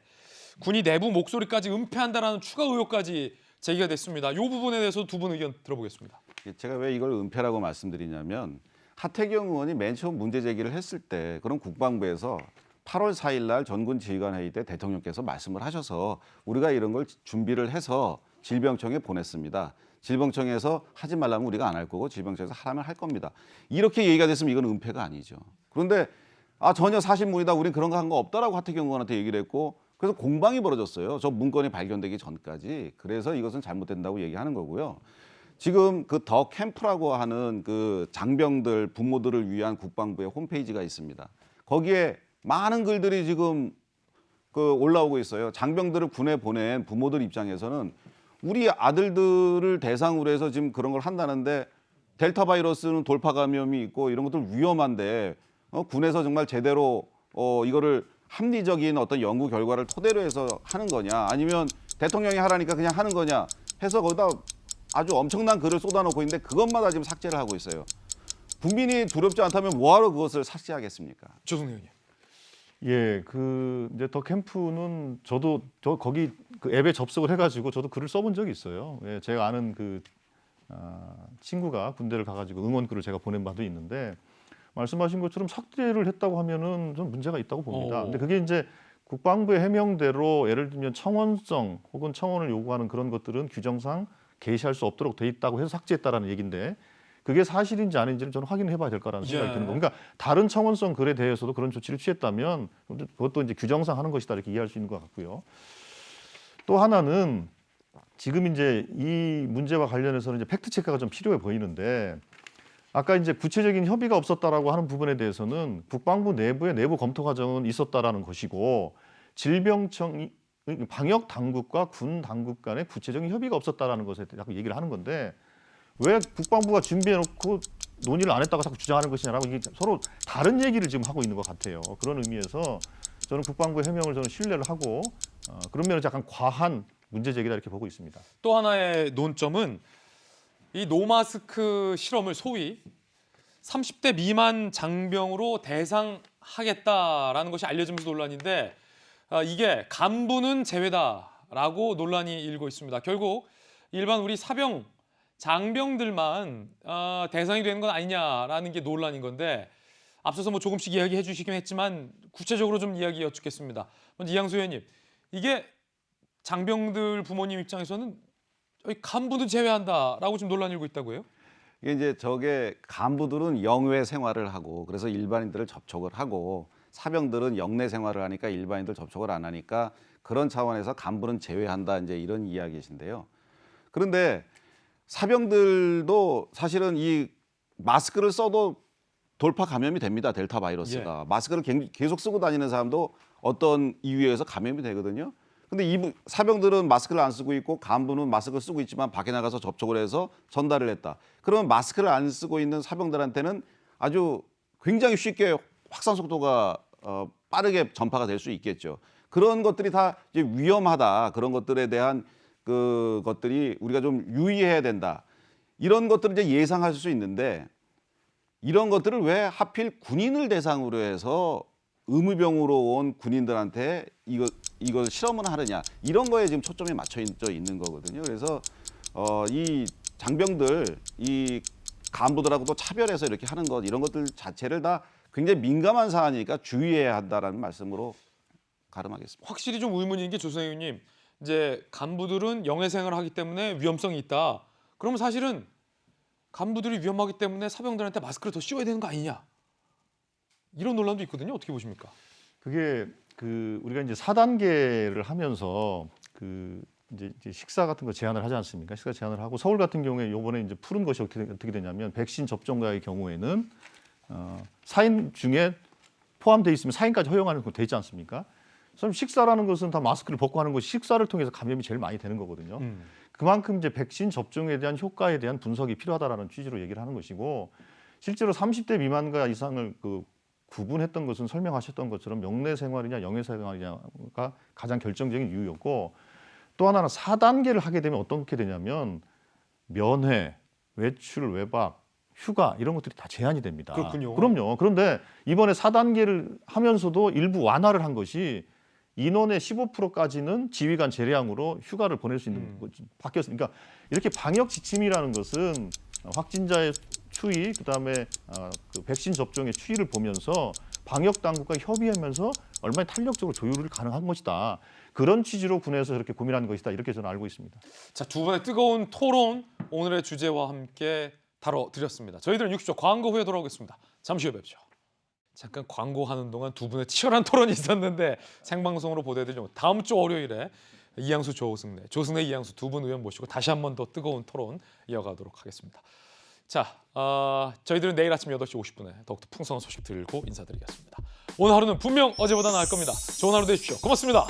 군이 내부 목소리까지 은폐한다라는 추가 의혹까지 제기가 됐습니다. 이 부분에 대해서 두 분 의견 들어보겠습니다. 제가 왜 이걸 은폐라고 말씀드리냐면 하태경 의원이 맨 처음 문제 제기를 했을 때 그런 국방부에서 8월 4일 날 전군 지휘관 회의 때 대통령께서 말씀을 하셔서 우리가 이런 걸 준비를 해서 질병청에 보냈습니다. 질병청에서 하지 말라면 우리가 안 할 거고 질병청에서 하라면 할 겁니다. 이렇게 얘기가 됐으면 이건 은폐가 아니죠. 그런데 전혀 사실무리다. 우린 그런 거 한 거 없다라고 하태경 의원한테 얘기를 했고 그래서 공방이 벌어졌어요. 저 문건이 발견되기 전까지. 그래서 이것은 잘못된다고 얘기하는 거고요. 지금 그 더 캠프라고 하는 그 장병들 부모들을 위한 국방부의 홈페이지가 있습니다. 거기에 많은 글들이 지금 그 올라오고 있어요. 장병들을 군에 보낸 부모들 입장에서는 우리 아들들을 대상으로 해서 지금 그런 걸 한다는데 델타 바이러스는 돌파 감염이 있고 이런 것들 위험한데 군에서 정말 제대로 이거를 합리적인 어떤 연구 결과를 토대로 해서 하는 거냐 아니면 대통령이 하라니까 그냥 하는 거냐 해서 거기다 아주 엄청난 글을 쏟아놓고 있는데 그것마다 지금 삭제를 하고 있어요. 국민이 두렵지 않다면 뭐하러 그것을 삭제하겠습니까? 조승래 의원님. 예, 그 이제 더 캠프는 저도 거기 그 앱에 접속을 해가지고 저도 글을 써본 적이 있어요. 예, 제가 아는 그 친구가 군대를 가가지고 응원글을 제가 보낸 바도 있는데 말씀하신 것처럼 삭제를 했다고 하면은 좀 문제가 있다고 봅니다. 근데 그게 이제 국방부의 해명대로 예를 들면 청원성 혹은 청원을 요구하는 그런 것들은 규정상 게시할 수 없도록 돼 있다고 해서 삭제했다라는 얘기인데 그게 사실인지 아닌지는 저는 확인해 봐야 될 거라는 생각이 드는 겁니다. 그러니까 다른 청원성 글에 대해서도 그런 조치를 취했다면 그것도 이제 규정상 하는 것이다 이렇게 이해할 수 있는 것 같고요. 또 하나는 지금 이제 이 문제와 관련해서는 이제 팩트 체크가 좀 필요해 보이는데 아까 이제 구체적인 협의가 없었다라고 하는 부분에 대해서는 국방부 내부의 내부 검토 과정은 있었다라는 것이고 질병청 방역 당국과 군 당국 간의 구체적인 협의가 없었다라는 것에 대해 자꾸 얘기를 하는 건데 왜 국방부가 준비해놓고 논의를 안 했다고 자꾸 주장하는 것이냐라고 이게 서로 다른 얘기를 지금 하고 있는 것 같아요. 그런 의미에서 저는 국방부의 해명을 저는 신뢰를 하고 그런 면에서 약간 과한 문제 제기다 이렇게 보고 있습니다. 또 하나의 논점은 이 노마스크 실험을 소위 30대 미만 장병으로 대상하겠다라는 것이 알려지면서 논란인데 이게 간부는 제외다라고 논란이 일고 있습니다. 결국 일반 우리 사병, 장병들만 대상이 되는 건 아니냐라는 게 논란인 건데 앞서서 뭐 조금씩 이야기해 주시긴 했지만 구체적으로 좀 이야기 여쭙겠습니다. 먼저 이양수 의원님, 이게 장병들 부모님 입장에서는 간부는 제외한다라고 좀 논란이 일고 있다고 해요? 이게 이제 저게 간부들은 영외 생활을 하고 그래서 일반인들을 접촉을 하고 사병들은 영내 생활을 하니까 일반인들 접촉을 안 하니까 그런 차원에서 간부는 제외한다 이제 이런 이야기이신데요. 그런데 사병들도 사실은 이 마스크를 써도 돌파 감염이 됩니다. 델타 바이러스가. 예. 마스크를 계속 쓰고 다니는 사람도 어떤 이유에 의해서 감염이 되거든요. 근데 이 사병들은 마스크를 안 쓰고 있고 간부는 마스크를 쓰고 있지만 밖에 나가서 접촉을 해서 전달을 했다. 그러면 마스크를 안 쓰고 있는 사병들한테는 아주 굉장히 쉽게 확산 속도가 빠르게 전파가 될 수 있겠죠. 그런 것들이 다 이제 위험하다. 그런 것들에 대한 그것들이 우리가 좀 유의해야 된다. 이런 것들을 이제 예상할 수 있는데 이런 것들을 왜 하필 군인을 대상으로 해서 의무병으로 온 군인들한테 이걸 실험을 하느냐 이런 거에 지금 초점이 맞춰 있는 거거든요. 그래서 이 장병들, 이 간부들하고도 차별해서 이렇게 하는 것 이런 것들 자체를 다 굉장히 민감한 사안이니까 주의해야 한다라는 말씀으로 가름하겠습니다. 확실히 좀 의문인 게 조선 의원님, 이제 간부들은 영해 생활을 하기 때문에 위험성이 있다. 그러면 사실은 간부들이 위험하기 때문에 사병들한테 마스크를 더 씌워야 되는 거 아니냐? 이런 논란도 있거든요. 어떻게 보십니까? 그게 우리가 이제 4단계를 하면서 이제 식사 같은 거 제한을 하지 않습니까? 식사 제한을 하고 서울 같은 경우에 이번에 이제 푸른 것이 어떻게 되냐면 백신 접종자의 경우에는 4인 중에 포함되어 있으면 4인까지 허용하는 거 돼 있지 않습니까? 그럼 식사라는 것은 다 마스크를 벗고 하는 것이 식사를 통해서 감염이 제일 많이 되는 거거든요. 그만큼 이제 백신 접종에 대한 효과에 대한 분석이 필요하다라는 취지로 얘기를 하는 것이고 실제로 30대 미만과 이상을 구분했던 것은 설명하셨던 것처럼 명내 생활이냐 영외 생활이냐가 가장 결정적인 이유였고 또 하나는 4단계를 하게 되면 어떻게 되냐면 면회, 외출, 외박, 휴가 이런 것들이 다 제한이 됩니다. 그렇군요. 그럼요. 그런데 이번에 4단계를 하면서도 일부 완화를 한 것이 인원의 15%까지는 지휘관 재량으로 휴가를 보낼 수 있는 바뀌었으니까 이렇게 방역 지침이라는 것은 확진자의 추이 그다음에 그 백신 접종의 추이를 보면서 방역 당국과 협의하면서 얼마나 탄력적으로 조율을 가능한 것이다. 그런 취지로 군에서 그렇게 고민하는 것이다. 이렇게 저는 알고 있습니다. 자, 두 분의 뜨거운 토론 오늘의 주제와 함께 다뤄드렸습니다. 저희들은 60초 광고 후에 돌아오겠습니다. 잠시 후에 뵙죠. 잠깐 광고하는 동안 두 분의 치열한 토론이 있었는데 생방송으로 보내드리죠. 다음 주 월요일에 이양수, 조승래, 이양수 두 분 의원 모시고 다시 한 번 더 뜨거운 토론 이어가도록 하겠습니다. 자, 저희들은 내일 아침 8시 50분에 더욱더 풍성한 소식 들고 인사드리겠습니다. 오늘 하루는 분명 어제보다 나을 겁니다. 좋은 하루 되십시오. 고맙습니다.